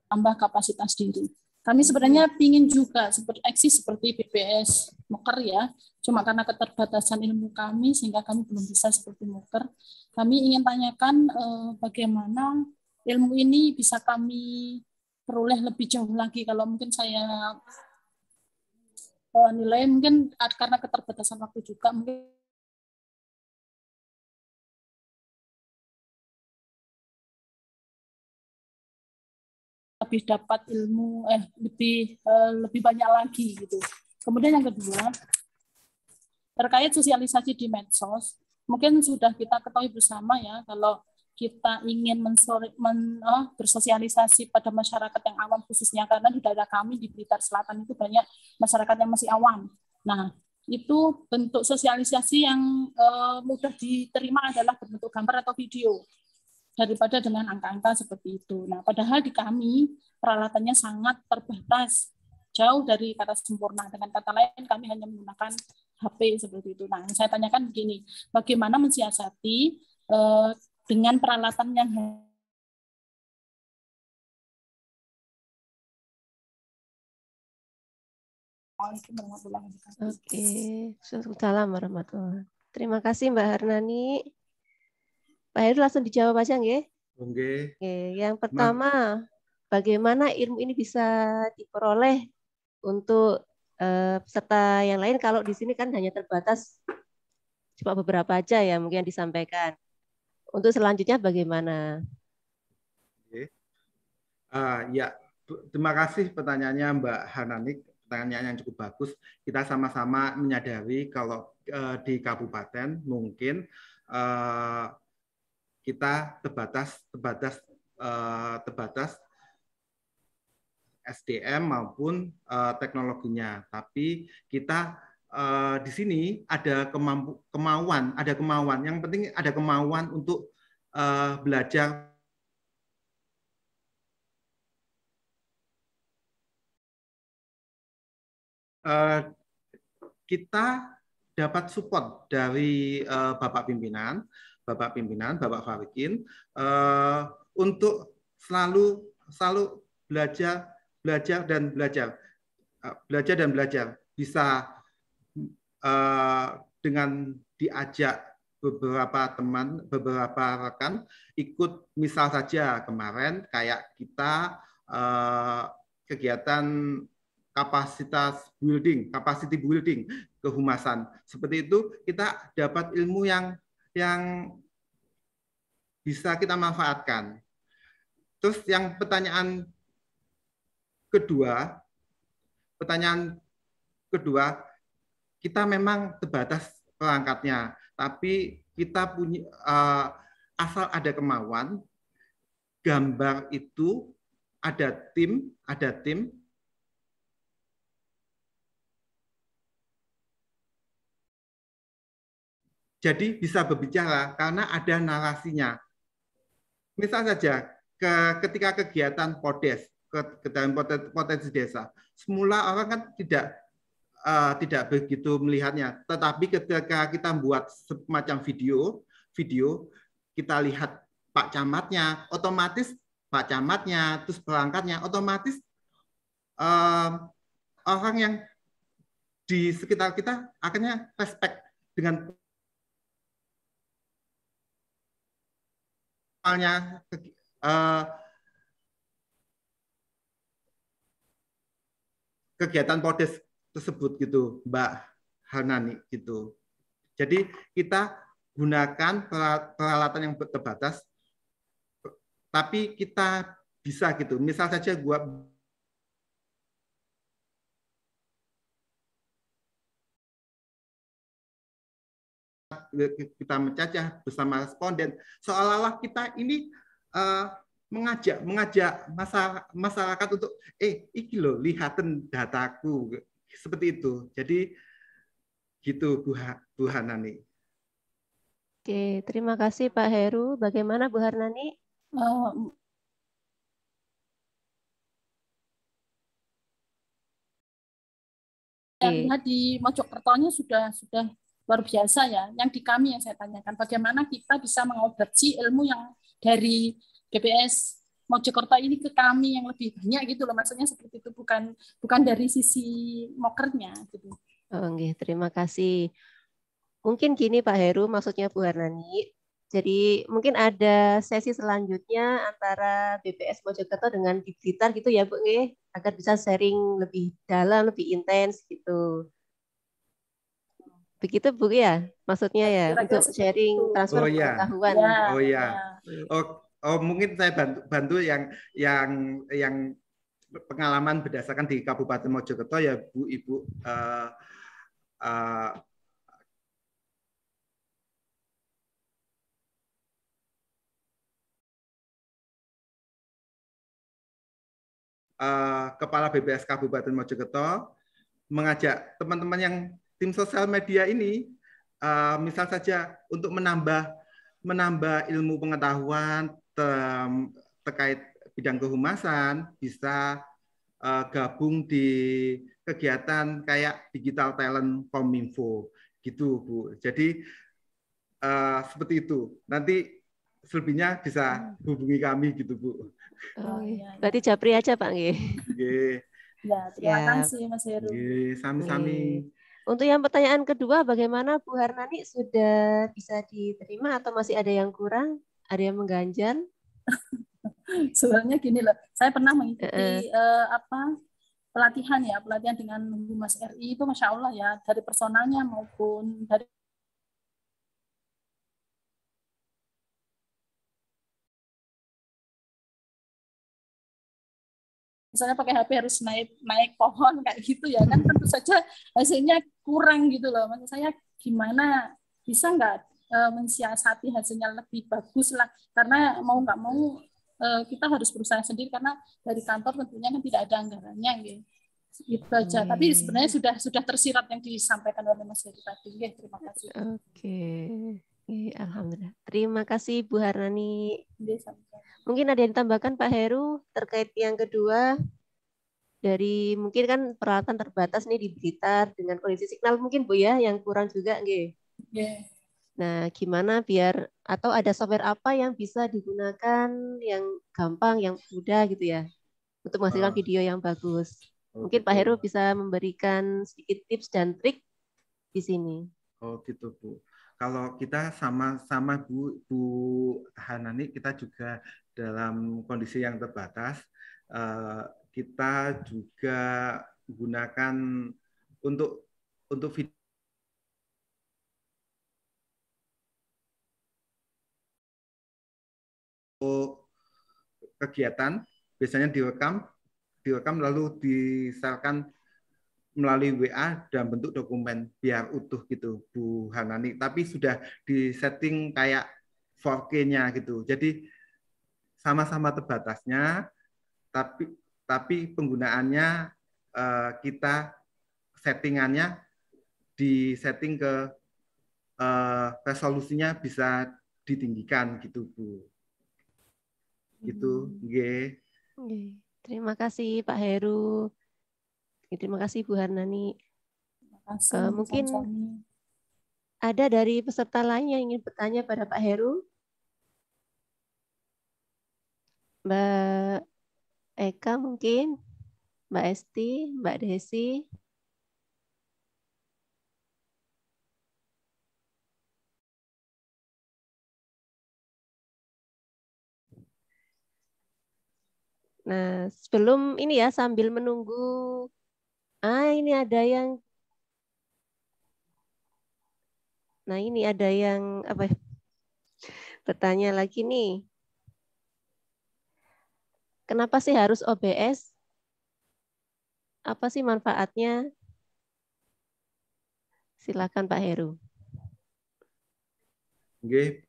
tambah kapasitas diri. Kami sebenarnya ingin juga eksis seperti BPS Moker ya, cuma karena keterbatasan ilmu kami sehingga kami belum bisa seperti Moker. Kami ingin tanyakan bagaimana ilmu ini bisa kami peroleh lebih jauh lagi. Kalau mungkin saya nilai mungkin karena keterbatasan waktu juga mungkin lebih dapat ilmu lebih banyak lagi gitu. Kemudian yang kedua, terkait sosialisasi di medsos, mungkin sudah kita ketahui bersama ya, kalau kita ingin bersosialisasi pada masyarakat yang awam khususnya, karena di daerah kami di Blitar Selatan itu banyak masyarakat yang masih awam. Nah, itu bentuk sosialisasi yang mudah diterima adalah berbentuk gambar atau video daripada dengan angka-angka seperti itu. Nah, padahal di kami peralatannya sangat terbatas, jauh dari kata sempurna. Dengan kata lain, kami hanya menggunakan HP seperti itu. Nah, saya tanyakan begini, bagaimana mensiasati dengan peralatan yang Oke, Assalamualaikum warahmatullahi wabarakatuh. Terima kasih Mbak Harnani. Pak Heru langsung dijawab aja nggih? Oke. Yang pertama, bagaimana ilmu ini bisa diperoleh untuk peserta yang lain? Kalau di sini kan hanya terbatas cuma beberapa aja ya mungkin yang disampaikan. Untuk selanjutnya bagaimana? Oke. Ya, terima kasih pertanyaannya Mbak Hananik. pertanyaan yang cukup bagus. Kita sama-sama menyadari kalau di kabupaten mungkin kita terbatas SDM maupun teknologinya. Tapi kita di sini ada kemauan. Yang penting ada kemauan untuk belajar. Kita dapat support dari Bapak Pimpinan, Bapak Farikin, untuk selalu belajar dan belajar. Bisa dengan diajak beberapa rekan ikut, misal saja kemarin kayak kita kegiatan capacity building kehumasan. Seperti itu kita dapat ilmu yang bisa kita manfaatkan. Terus yang pertanyaan kedua, kita memang terbatas perangkatnya, tapi kita punya asal ada kemauan, gambar itu ada tim. Jadi bisa berbicara karena ada narasinya. Misal saja ketika kegiatan Podes, kegiatan potensi desa, semula orang kan tidak begitu melihatnya. Tetapi ketika kita buat semacam video, kita lihat Pak Camatnya, otomatis Pak Camatnya, terus perangkatnya, otomatis orang yang di sekitar kita akhirnya respect dengan kegiatan Podes tersebut gitu, Mbak Hanani gitu. Jadi kita gunakan peralatan yang terbatas, tapi kita bisa gitu. Misal saja kita mencacah bersama responden, seolah-olah kita ini mengajak masyarakat untuk iki loh, lihatin dataku, seperti itu. Jadi gitu Bu Hanani. Oke, terima kasih Pak Heru. Bagaimana Bu Harnani? Lihat di Mojokertonya sudah luar biasa ya. Yang di kami yang saya tanyakan, bagaimana kita bisa mengadopsi ilmu yang dari BPS Mojokerto ini ke kami yang lebih banyak gitu loh. Maksudnya seperti itu, bukan dari sisi mokernya gitu. Oke, terima kasih. Mungkin gini Pak Heru, maksudnya Bu Harnani. Jadi mungkin ada sesi selanjutnya antara BPS Mojokerto dengan di Blitar gitu ya Bu, agar bisa sharing lebih dalam, lebih intens gitu. Begitu Bu ya, maksudnya ya, untuk sharing transfer pengetahuan. Oh ya. Mungkin saya bantu yang pengalaman berdasarkan di Kabupaten Mojokerto ya Bu, Ibu. Kepala BPS Kabupaten Mojokerto mengajak teman-teman yang tim sosial media ini, misal saja untuk menambah ilmu pengetahuan terkait bidang kehumasan, bisa gabung di kegiatan kayak digital talent Kominfo gitu Bu. Jadi seperti itu. Nanti selebihnya bisa hubungi kami gitu Bu. Berarti japri aja Pak nggih. Ya, terima kasih Mas Heru. Sami-sami. Untuk yang pertanyaan kedua, bagaimana Bu Harnani, sudah bisa diterima atau masih ada yang kurang? Ada yang mengganjal? Sebenarnya gini loh, saya pernah mengikuti pelatihan dengan Humas RI itu, Masya Allah ya, dari personalnya maupun dari misalnya pakai HP harus naik pohon kayak gitu ya kan, tentu saja hasilnya kurang gitu loh. Maksud saya gimana bisa nggak mensiasati hasilnya lebih bagus lah, karena mau nggak mau kita harus berusaha sendiri karena dari kantor tentunya kan tidak ada anggarannya gitu. Itu aja. Tapi sebenarnya sudah tersirat yang disampaikan oleh Mas Heri tadi. Terima kasih. Oke. Alhamdulillah. Terima kasih Bu Harnani. Mungkin ada yang ditambahkan Pak Heru terkait yang kedua, dari mungkin kan peralatan terbatas nih di Blitar dengan kondisi signal mungkin Bu ya yang kurang juga nggih. Nah, gimana biar atau ada software apa yang bisa digunakan yang gampang, yang mudah gitu ya untuk menghasilkan video yang bagus. Mungkin Pak Heru bisa memberikan sedikit tips dan trik di sini. Oh gitu Bu. Kalau kita sama Bu Hanani, kita juga dalam kondisi yang terbatas, kita juga gunakan untuk video kegiatan, biasanya direkam lalu di-share-kan melalui WA dalam bentuk dokumen biar utuh gitu Bu Hanani, tapi sudah di-setting kayak 4K-nya gitu. Jadi sama-sama terbatasnya, tapi penggunaannya kita settingannya di-setting ke resolusinya bisa ditinggikan gitu Bu. Gitu, nggih. Terima kasih Pak Heru. Terima kasih Bu Harnani. Mungkin ada dari peserta lain yang ingin bertanya pada Pak Heru? Mbak Eka mungkin, Mbak Esti, Mbak Desi. Nah, sebelum ini ya, sambil menunggu, ini ada yang, nah ini ada yang apa? Bertanya lagi nih. Kenapa sih harus OBS? Apa sih manfaatnya? Silakan Pak Heru. Nggih.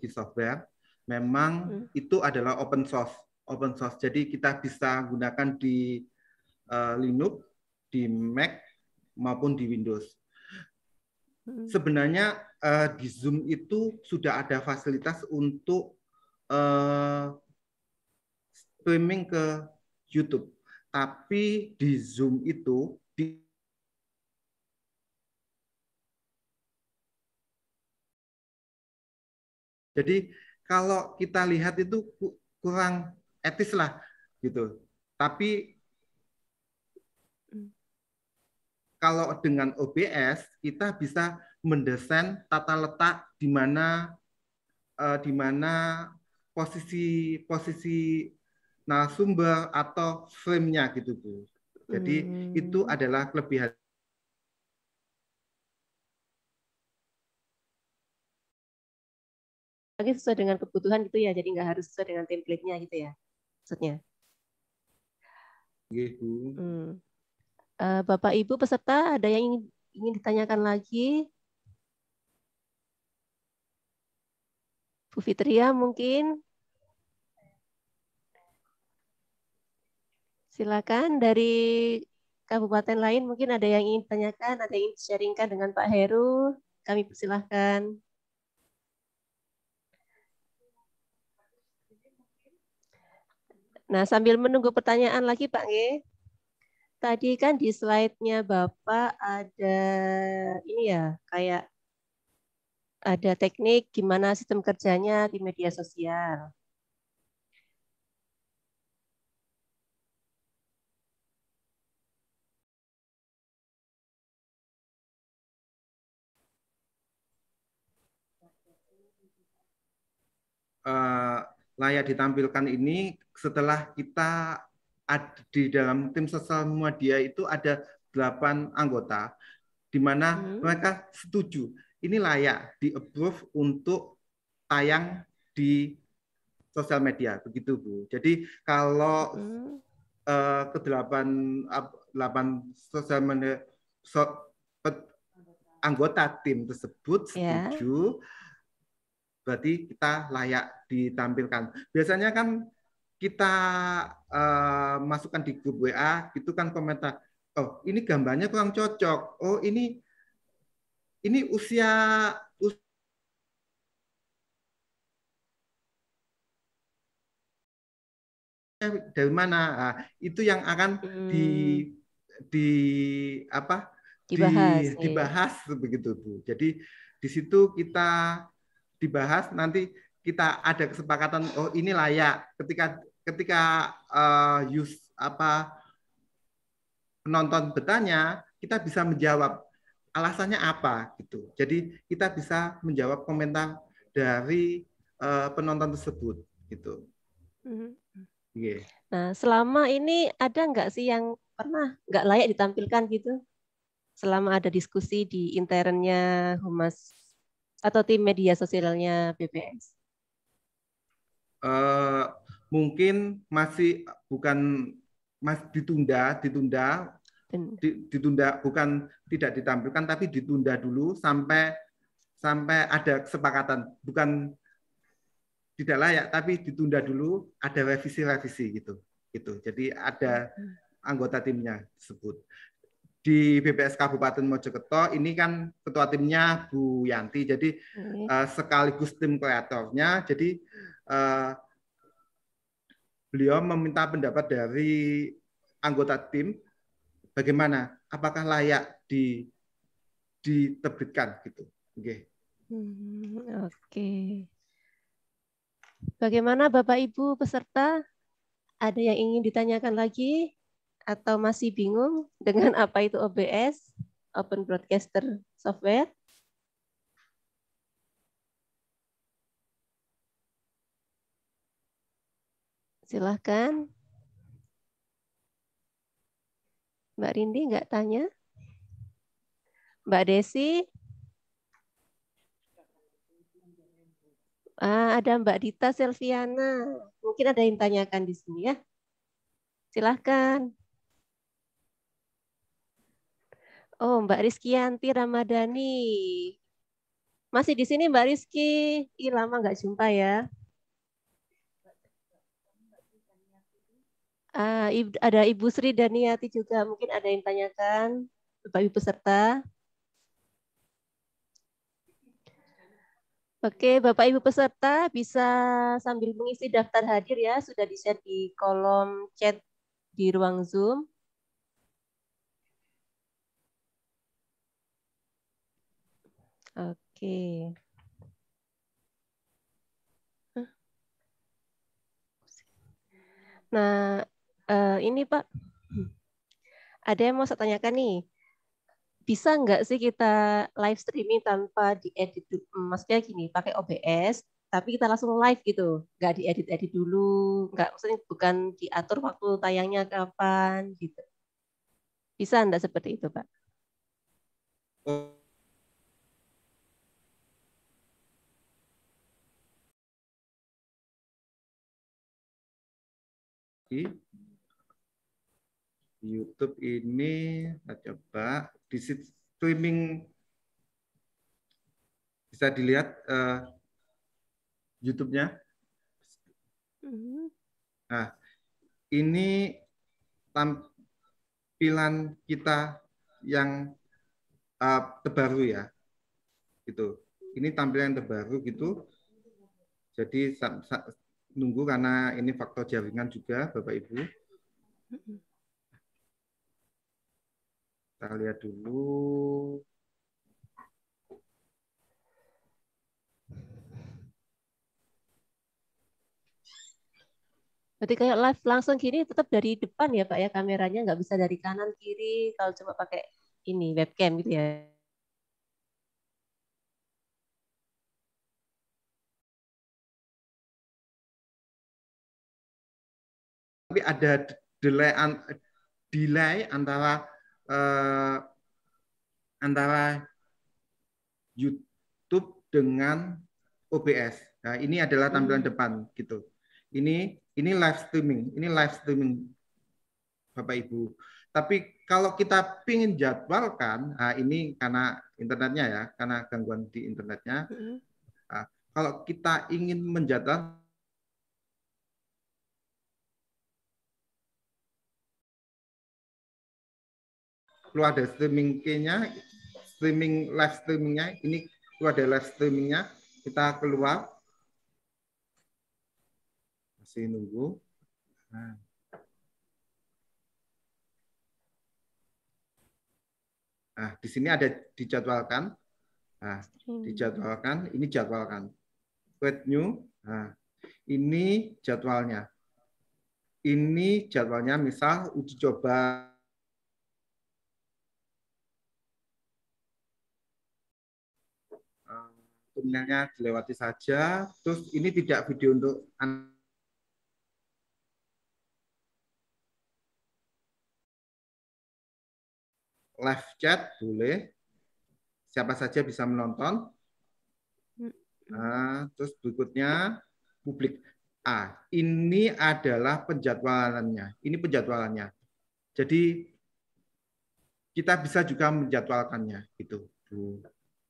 Software memang itu adalah open source. Jadi kita bisa gunakan di Linux, di Mac maupun di Windows. Sebenarnya di Zoom itu sudah ada fasilitas untuk streaming ke YouTube. Tapi di Zoom itu jadi kalau kita lihat itu kurang etis lah gitu. Tapi kalau dengan OBS kita bisa mendesain tata letak di mana posisi narasumber atau frame-nya gitu Bu. Jadi itu adalah kelebihan. Lagi sesuai dengan kebutuhan gitu ya, jadi nggak harus sesuai dengan template-nya gitu ya, maksudnya. Gitu. Bapak Ibu peserta ada yang ingin ditanyakan lagi? Bu Fitria mungkin? Silakan dari kabupaten lain mungkin ada yang ingin ditanyakan, ada yang ingin sharingkan dengan Pak Heru, kami persilahkan. Nah, sambil menunggu pertanyaan lagi Pak Nge, tadi kan di slide-nya Bapak ada ini ya, kayak ada teknik gimana sistem kerjanya di media sosial. Layak ditampilkan ini setelah kita di dalam tim sosial media itu ada 8 anggota, di mana mereka setuju ini layak di-approve untuk tayang di sosial media, begitu Bu. Jadi kalau ke-8 sosial media anggota tim tersebut setuju, berarti kita layak ditampilkan. Biasanya kan kita masukkan di grup WA, itu kan komentar, oh ini gambarnya kurang cocok, oh ini usia dari mana? Nah, itu yang akan dibahas begitu Bu. Jadi di situ kita dibahas, nanti kita ada kesepakatan, oh ini layak. Ketika penonton bertanya, kita bisa menjawab alasannya apa gitu. Jadi kita bisa menjawab komentar dari penonton tersebut gitu. Yeah. Nah, selama ini ada nggak sih yang pernah nggak layak ditampilkan gitu? Selama ada diskusi di internnya Humas atau tim media sosialnya BPS? Mungkin masih ditunda, bukan tidak ditampilkan, tapi ditunda dulu sampai ada kesepakatan, bukan tidak layak, tapi ditunda dulu, ada revisi gitu. Jadi ada anggota timnya tersebut. Di BPS Kabupaten Mojokerto ini kan ketua timnya Bu Yanti, jadi sekaligus tim kreatornya. Jadi beliau meminta pendapat dari anggota tim, bagaimana, apakah layak diterbitkan gitu. Oke. Bagaimana Bapak Ibu peserta? Ada yang ingin ditanyakan lagi atau masih bingung dengan apa itu OBS, Open Broadcaster Software? Silahkan. Mbak Rindi nggak tanya? Mbak Desi? Ada Mbak Dita Selviana. Mungkin ada yang tanyakan di sini ya. Silahkan. Oh, Mbak Rizkyanti Ramadhani. Masih di sini Mbak Rizky? Lama nggak jumpa ya. Ada Ibu Sri Daniati juga. Mungkin ada yang tanyakan. Bapak Ibu peserta. Oke, Bapak Ibu peserta bisa sambil mengisi daftar hadir ya, sudah di-share di kolom chat di ruang Zoom. Oke. Nah, ini Pak, ada yang mau saya tanyakan nih. Bisa nggak sih kita live streaming tanpa diedit? Maksudnya gini, pakai OBS, tapi kita langsung live gitu, nggak diedit-edit dulu, nggak, maksudnya bukan diatur waktu tayangnya kapan gitu. Bisa nggak seperti itu, Pak? YouTube ini kita coba di streaming, bisa dilihat YouTube-nya. Nah, ini tampilan kita yang terbaru ya, gitu. Ini tampilan terbaru gitu. Jadi nunggu karena ini faktor jaringan juga, Bapak Ibu. Kita lihat dulu. Berarti kayak live langsung gini tetap dari depan ya Pak ya, kameranya nggak bisa dari kanan kiri kalau coba pakai ini webcam gitu ya. Tapi ada delay antara YouTube dengan OBS. Nah, ini adalah tampilan depan gitu. Ini live streaming Bapak Ibu. Tapi kalau kita pingin jadwalkan, nah ini karena internetnya ya, karena gangguan di internetnya. Nah, kalau kita ingin menjadwal, keluar dari streaming key-nya, live streamingnya, ini keluar dari live streamingnya, kita keluar, masih nunggu. Nah, di sini ada dijadwalkan. Nah, dijadwalkan, ini jadwalkan. Create new. Nah, ini jadwalnya. Ini jadwalnya, misal uji coba thumbnailnya dilewati saja. Terus ini tidak video untuk live chat, boleh. Siapa saja bisa menonton. Nah, terus berikutnya publik. Ini adalah penjadwalannya. Ini penjadwalannya. Jadi kita bisa juga menjadwalkannya gitu, Bu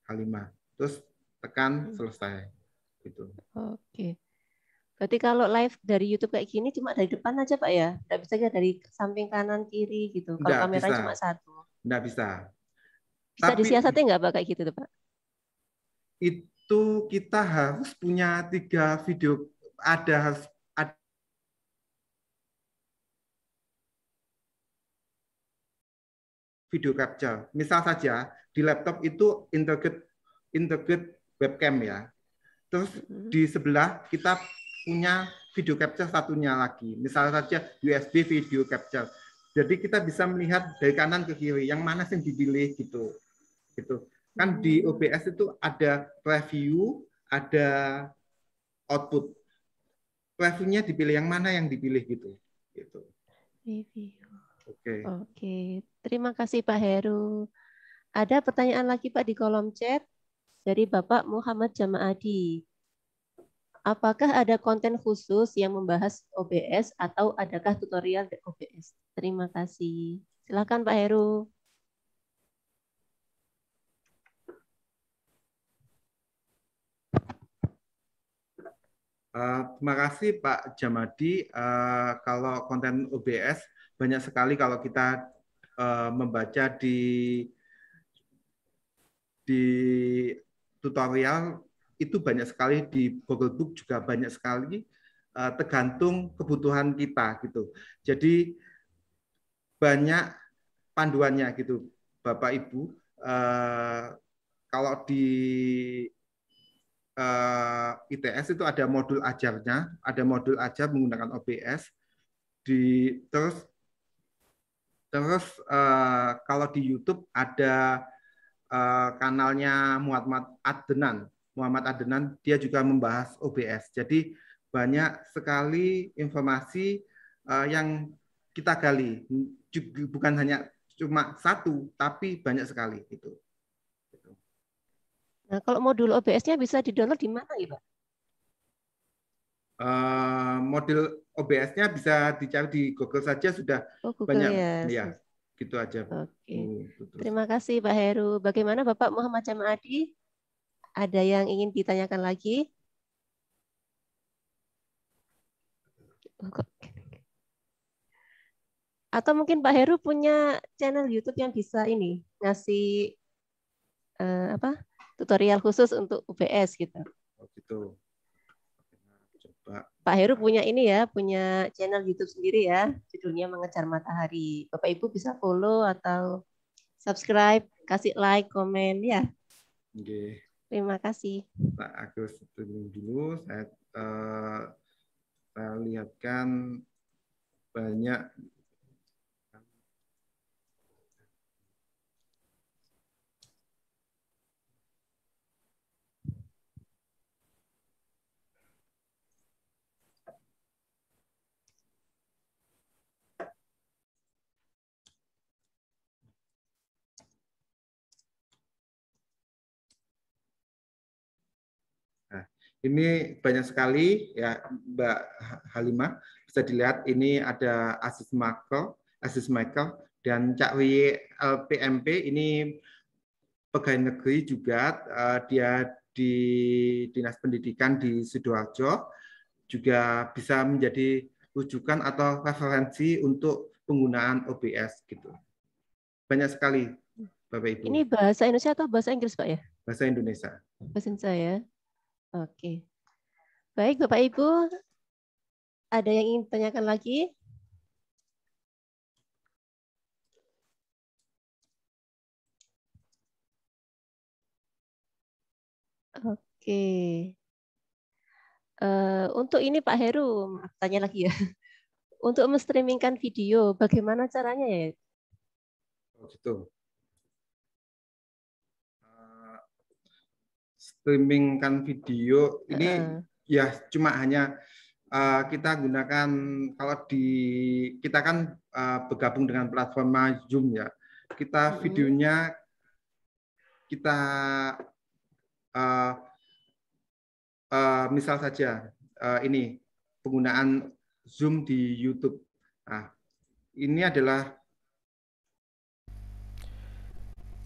Halimah. Terus tekan selesai gitu. Oke. Berarti kalau live dari YouTube kayak gini cuma dari depan aja Pak ya? Nggak bisa ya dari samping kanan kiri gitu. Kalau kameranya cuma satu. Nggak bisa. Bisa disiasati nggak Pak kayak gitu tuh Pak? Itu kita harus punya 3 video, ada video capture. Misal saja di laptop itu integrate webcam ya. Terus di sebelah kita punya video capture satunya lagi. Misal saja USB video capture. Jadi kita bisa melihat dari kanan ke kiri yang mana yang dipilih gitu. Gitu. Kan di OBS itu ada preview, ada output. Previewnya dipilih yang mana yang dipilih gitu. Gitu. Review. Oke. Oke, terima kasih Pak Heru. Ada pertanyaan lagi Pak di kolom chat dari Bapak Muhammad Jamaadi. Apakah ada konten khusus yang membahas OBS atau adakah tutorial di OBS? Terima kasih. Silakan Pak Heru. Terima kasih Pak Jamadi. Kalau konten OBS banyak sekali kalau kita membaca di tutorial itu banyak sekali, di Google Book juga banyak sekali, tergantung kebutuhan kita gitu. Jadi banyak panduannya gitu Bapak Ibu. Kalau di ITS itu ada modul ajarnya, ada modul ajar menggunakan OBS. Terus kalau di YouTube ada kanalnya Muhammad Adnan, dia juga membahas OBS. Jadi banyak sekali informasi yang kita gali, bukan hanya cuma satu, tapi banyak sekali itu. Nah, kalau modul OBS-nya bisa di-download di mana ya, Pak? Modul OBS-nya bisa dicari di Google saja, sudah banyak ya. Gitu aja. Oke. Terima kasih Pak Heru. Bagaimana Bapak Muhammad Jamaadi? Ada yang ingin ditanyakan lagi? Atau mungkin Pak Heru punya channel YouTube yang bisa ini ngasih tutorial khusus untuk UBS gitu. Oh gitu. Coba. Pak Heru punya ini ya, punya channel YouTube sendiri ya, judulnya Mengejar Matahari. Bapak Ibu bisa follow atau subscribe, kasih like, komen ya. Oke. Terima kasih. Pak Agus dulu, saya lihatkan banyak Ini banyak sekali ya Mbak Halimah, bisa dilihat ini ada Aziz Michael dan Cak Wiye LPMP, ini pegawai negeri juga, dia di Dinas Pendidikan di Sidoarjo, juga bisa menjadi rujukan atau referensi untuk penggunaan OBS gitu. Banyak sekali Bapak Ibu. Ini bahasa Indonesia atau bahasa Inggris Pak ya? Bahasa Indonesia. Bahasa Indonesia ya. Oke. Baik Bapak Ibu, ada yang ingin ditanyakan lagi? Oke. Untuk ini Pak Heru, tanya lagi ya. Untuk menstreamingkan video, bagaimana caranya ya? Oh, gitu. Streamingkan video ini ya cuma hanya kita gunakan, kalau kita kan bergabung dengan platform Zoom ya. Kita videonya kita misal saja ini penggunaan Zoom di YouTube. Nah,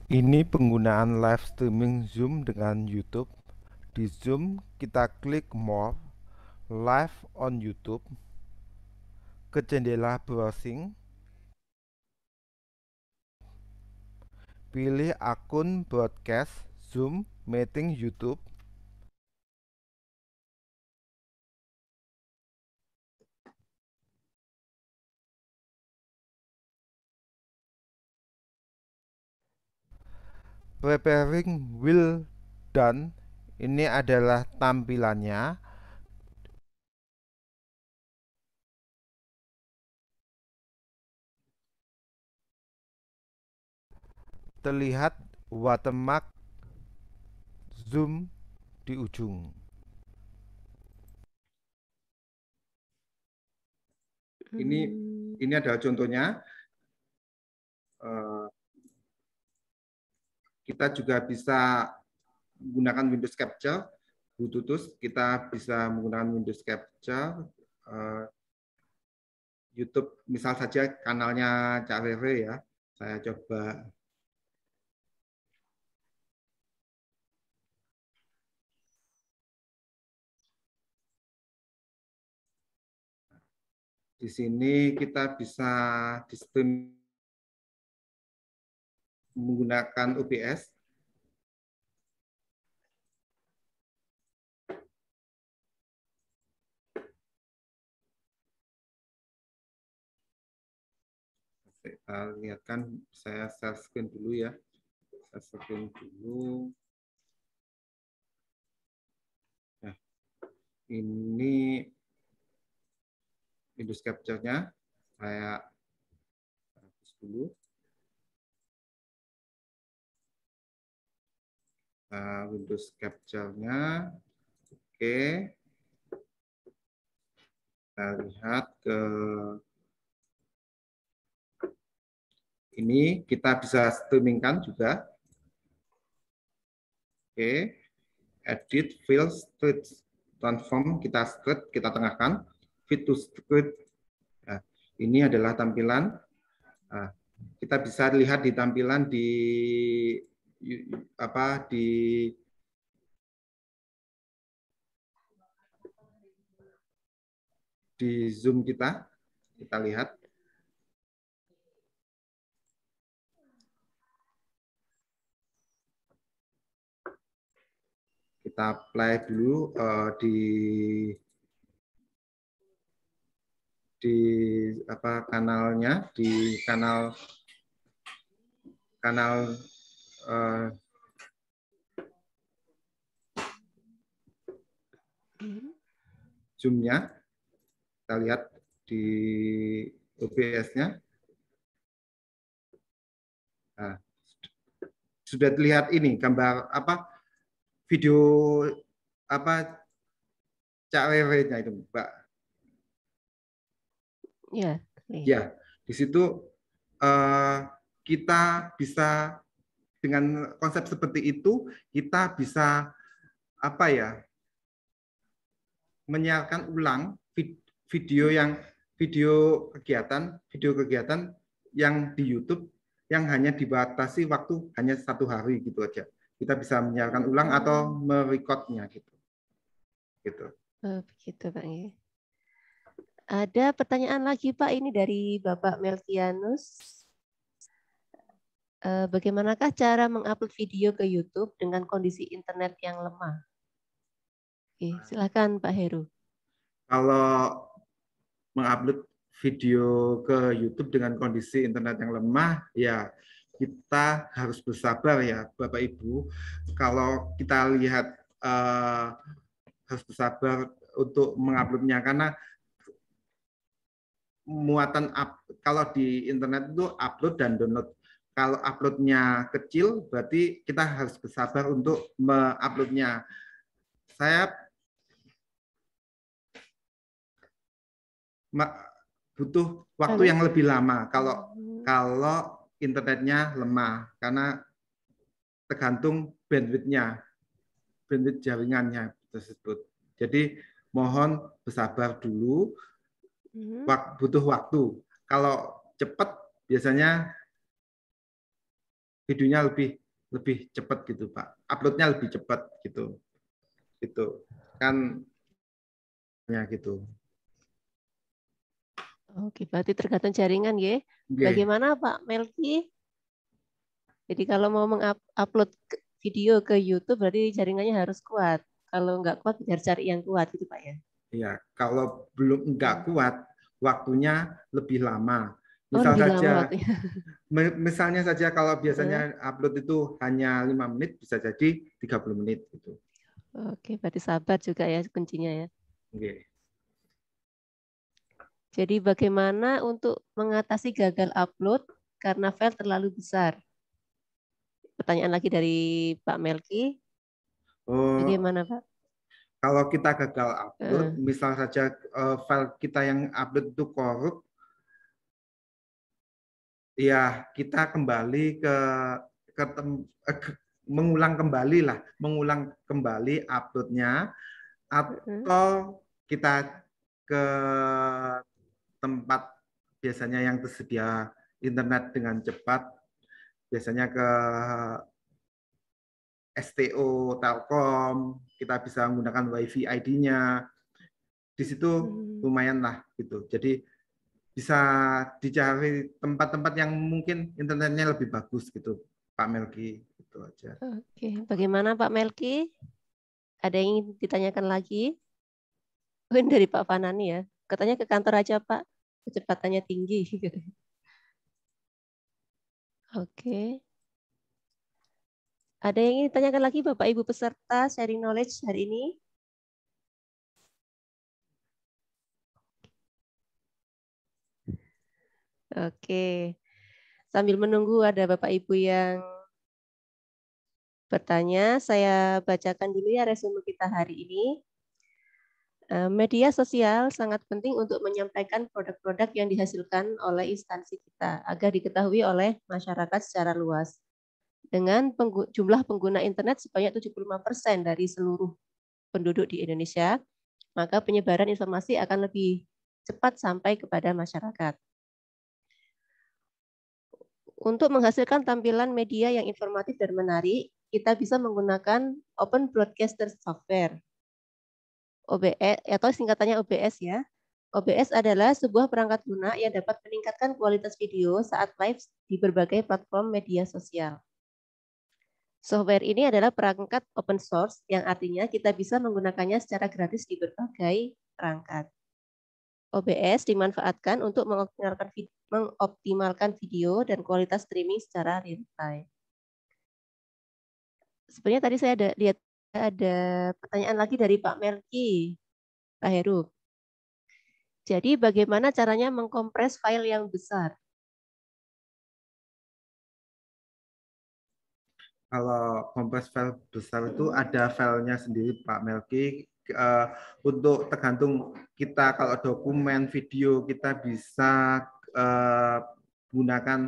ini penggunaan live streaming Zoom dengan YouTube. Di Zoom kita klik More, Live on YouTube, ke jendela browsing, pilih akun broadcast Zoom meeting YouTube. Preparing will done. Ini adalah tampilannya. Terlihat watermark Zoom di ujung. Ini adalah contohnya. Kita juga bisa menggunakan Windows Capture, Bu Tutus. Kita bisa menggunakan Windows Capture. YouTube, misal saja kanalnya Cak Rere ya. Saya coba. Di sini kita bisa di stream menggunakan OBS. Saya lihatkan, saya share screen dulu ya. Share screen dulu. Nah, ini Windows Capture-nya. Saya hapus dulu. Windows Capture-nya. Oke. Kita lihat ke ini, kita bisa streamingkan juga. Oke. Edit, fill, straight, transform, kita straight, kita tengahkan. Fit to straight. Nah, ini adalah tampilan. Nah, kita bisa lihat di tampilan di Zoom kita lihat. Kita play dulu di kanalnya, di kanal Zoom-nya. Kita lihat di OBS-nya. Nah, sudah terlihat ini gambar video Cak Rere-nya itu, Mbak. Ya. Ya, di situ kita bisa dengan konsep seperti itu, kita bisa menyiarkan ulang video kegiatan yang di YouTube yang hanya dibatasi waktu hanya 1 hari gitu aja. Kita bisa menyiarkan ulang atau merekodnya gitu. Oh, begitu Pak. Ada pertanyaan lagi Pak, ini dari Bapak Melkianus. Bagaimanakah cara mengupload video ke YouTube dengan kondisi internet yang lemah? Oke, silakan Pak Heru. Kalau mengupload video ke YouTube dengan kondisi internet yang lemah, ya kita harus bersabar ya Bapak Ibu. Kalau kita lihat harus bersabar untuk menguploadnya, karena muatan kalau di internet itu upload dan download. Kalau uploadnya kecil, berarti kita harus bersabar untuk menguploadnya. Saya butuh waktu yang lebih lama kalau internetnya lemah, karena tergantung bandwidth jaringannya tersebut. Jadi mohon bersabar dulu, butuh waktu. Kalau cepat biasanya videonya lebih cepat gitu Pak, uploadnya lebih cepat gitu kan ya gitu. Oke, berarti tergantung jaringan ya. Bagaimana Pak Melki? Jadi kalau mau mengupload video ke YouTube berarti jaringannya harus kuat. Kalau nggak kuat harus cari yang kuat gitu Pak ya. Iya, kalau belum nggak kuat waktunya lebih lama. Misalnya saja kalau biasanya upload itu hanya 5 menit, bisa jadi 30 menit gitu. Oke, berarti sabar juga ya kuncinya ya. Oke. Jadi bagaimana untuk mengatasi gagal upload karena file terlalu besar? Pertanyaan lagi dari Pak Melki. Bagaimana Pak? Kalau kita gagal upload, misal saja file kita yang upload itu korup, ya kita kembali mengulang kembali uploadnya, atau kita ke tempat biasanya yang tersedia internet dengan cepat, biasanya ke STO, Telkom, kita bisa menggunakan WiFi ID-nya. Di situ lumayan lah gitu. Jadi bisa dicari tempat-tempat yang mungkin internetnya lebih bagus gitu, Pak Melki. Itu aja. Oke, bagaimana Pak Melki? Ada yang ingin ditanyakan lagi? Mungkin dari Pak Fanani ya. Katanya ke kantor aja Pak, kecepatannya tinggi. Oke. Ada yang ingin ditanyakan lagi Bapak Ibu peserta sharing knowledge hari ini? Oke. Sambil menunggu ada Bapak Ibu yang bertanya, saya bacakan dulu ya resume kita hari ini. Media sosial sangat penting untuk menyampaikan produk-produk yang dihasilkan oleh instansi kita agar diketahui oleh masyarakat secara luas. Dengan jumlah pengguna internet sebanyak 75% dari seluruh penduduk di Indonesia, maka penyebaran informasi akan lebih cepat sampai kepada masyarakat. Untuk menghasilkan tampilan media yang informatif dan menarik, kita bisa menggunakan Open Broadcaster Software. OBS atau singkatannya OBS ya. OBS adalah sebuah perangkat lunak yang dapat meningkatkan kualitas video saat live di berbagai platform media sosial. Software ini adalah perangkat open source yang artinya kita bisa menggunakannya secara gratis di berbagai perangkat. OBS dimanfaatkan untuk mengoptimalkan video dan kualitas streaming secara real time. Sebenarnya tadi saya lihat ada pertanyaan lagi dari Pak Melki, Pak Heru. Jadi bagaimana caranya mengkompres file yang besar? Kalau kompres file besar itu ada filenya sendiri Pak Melki. Untuk tergantung kita, kalau dokumen video kita bisa gunakan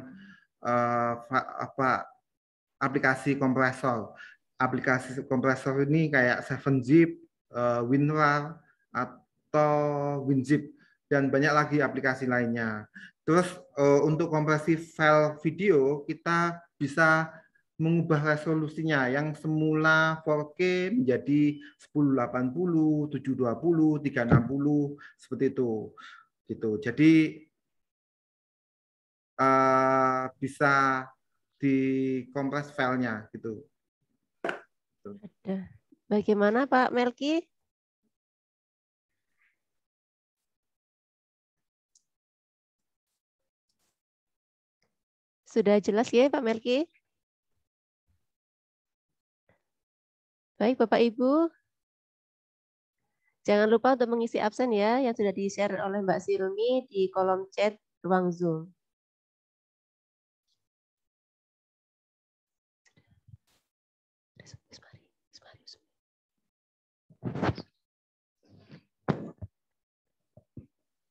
aplikasi kompresor. Aplikasi kompresor ini kayak 7zip, WinRAR, atau WinZip, dan banyak lagi aplikasi lainnya. Terus untuk kompresi file video, kita bisa mengubah resolusinya yang semula 4K menjadi 1080, 720, 360 seperti itu. Gitu. Jadi bisa dikompres filenya gitu. Bagaimana Pak Melki? Sudah jelas ya Pak Melki? Baik Bapak Ibu. Jangan lupa untuk mengisi absen ya yang sudah di-share oleh Mbak Silmi di kolom chat ruang Zoom.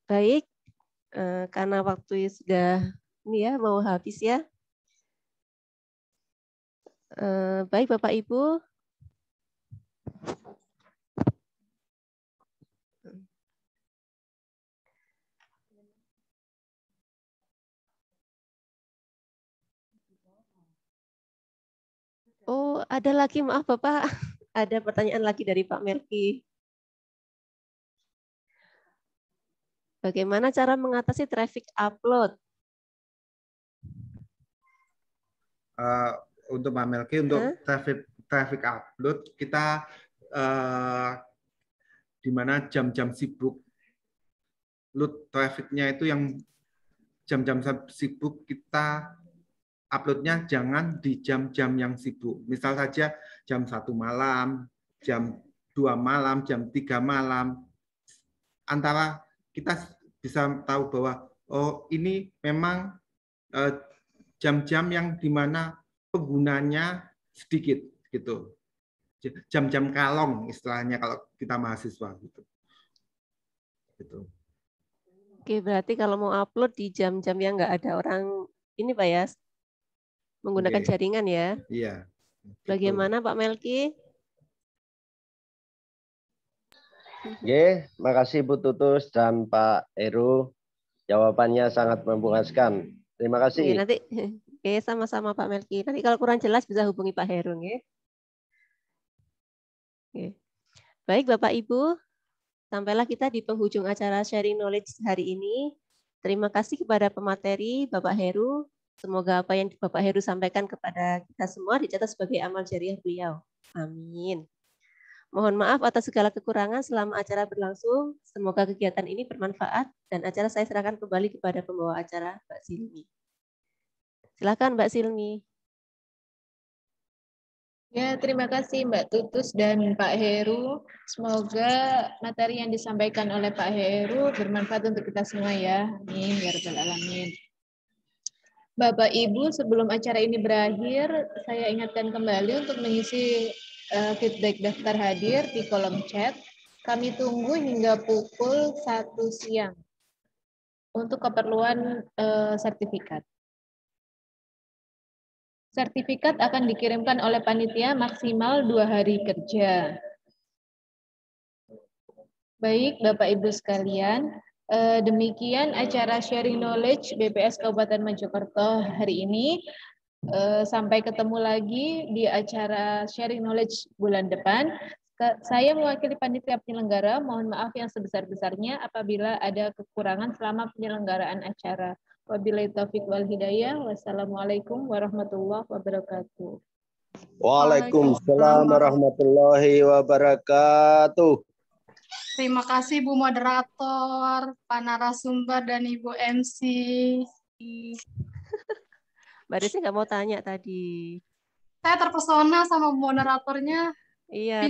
Baik, karena waktu sudah ini ya mau habis ya. Baik Bapak Ibu. Oh, ada lagi, maaf Bapak. Ada pertanyaan lagi dari Pak Melki. Bagaimana cara mengatasi traffic upload? Untuk Pak Melki, untuk traffic upload, kita di mana jam-jam sibuk, load trafficnya itu yang jam-jam sibuk kita uploadnya jangan di jam-jam yang sibuk. Misal saja jam 1 malam, jam 2 malam, jam 3 malam. Antara kita bisa tahu bahwa oh ini memang jam-jam yang dimana penggunanya sedikit gitu. Jam-jam kalong istilahnya kalau kita mahasiswa gitu. Oke, berarti kalau mau upload di jam-jam yang nggak ada orang ini Pak ya, menggunakan jaringan ya. Iya. Gitu. Bagaimana Pak Melki? Makasih Bu Tutus dan Pak Heru. Jawabannya sangat memuaskan. Terima kasih. Nanti sama-sama Pak Melki. Nanti kalau kurang jelas bisa hubungi Pak Heru ya. Baik Bapak Ibu, sampailah kita di penghujung acara sharing knowledge hari ini. Terima kasih kepada pemateri Bapak Heru. Semoga apa yang Bapak Heru sampaikan kepada kita semua dicatat sebagai amal jariah beliau. Amin. Mohon maaf atas segala kekurangan selama acara berlangsung. Semoga kegiatan ini bermanfaat dan acara saya serahkan kembali kepada pembawa acara, Mbak Silmi. Silakan Mbak Silmi. Ya, terima kasih Mbak Tutus dan Pak Heru. Semoga materi yang disampaikan oleh Pak Heru bermanfaat untuk kita semua ya. Amin, ya rabbal alamin. Bapak Ibu, sebelum acara ini berakhir, saya ingatkan kembali untuk mengisi feedback daftar hadir di kolom chat. Kami tunggu hingga pukul 1 siang untuk keperluan sertifikat. Sertifikat akan dikirimkan oleh panitia maksimal 2 hari kerja. Baik, Bapak Ibu sekalian, demikian acara sharing knowledge BPS Kabupaten Mojokerto hari ini. Sampai ketemu lagi di acara sharing knowledge bulan depan. Saya mewakili panitia penyelenggara, mohon maaf yang sebesar-besarnya apabila ada kekurangan selama penyelenggaraan acara. Wabillahi taufiq wal hidayah. Wassalamualaikum warahmatullahi wabarakatuh. Waalaikumsalam warahmatullahi wabarakatuh. Terima kasih Bu Moderator, Pak Narasumber, dan Ibu MC. Mbak Desi nggak mau tanya tadi. Saya terpesona sama moderatornya. Iya.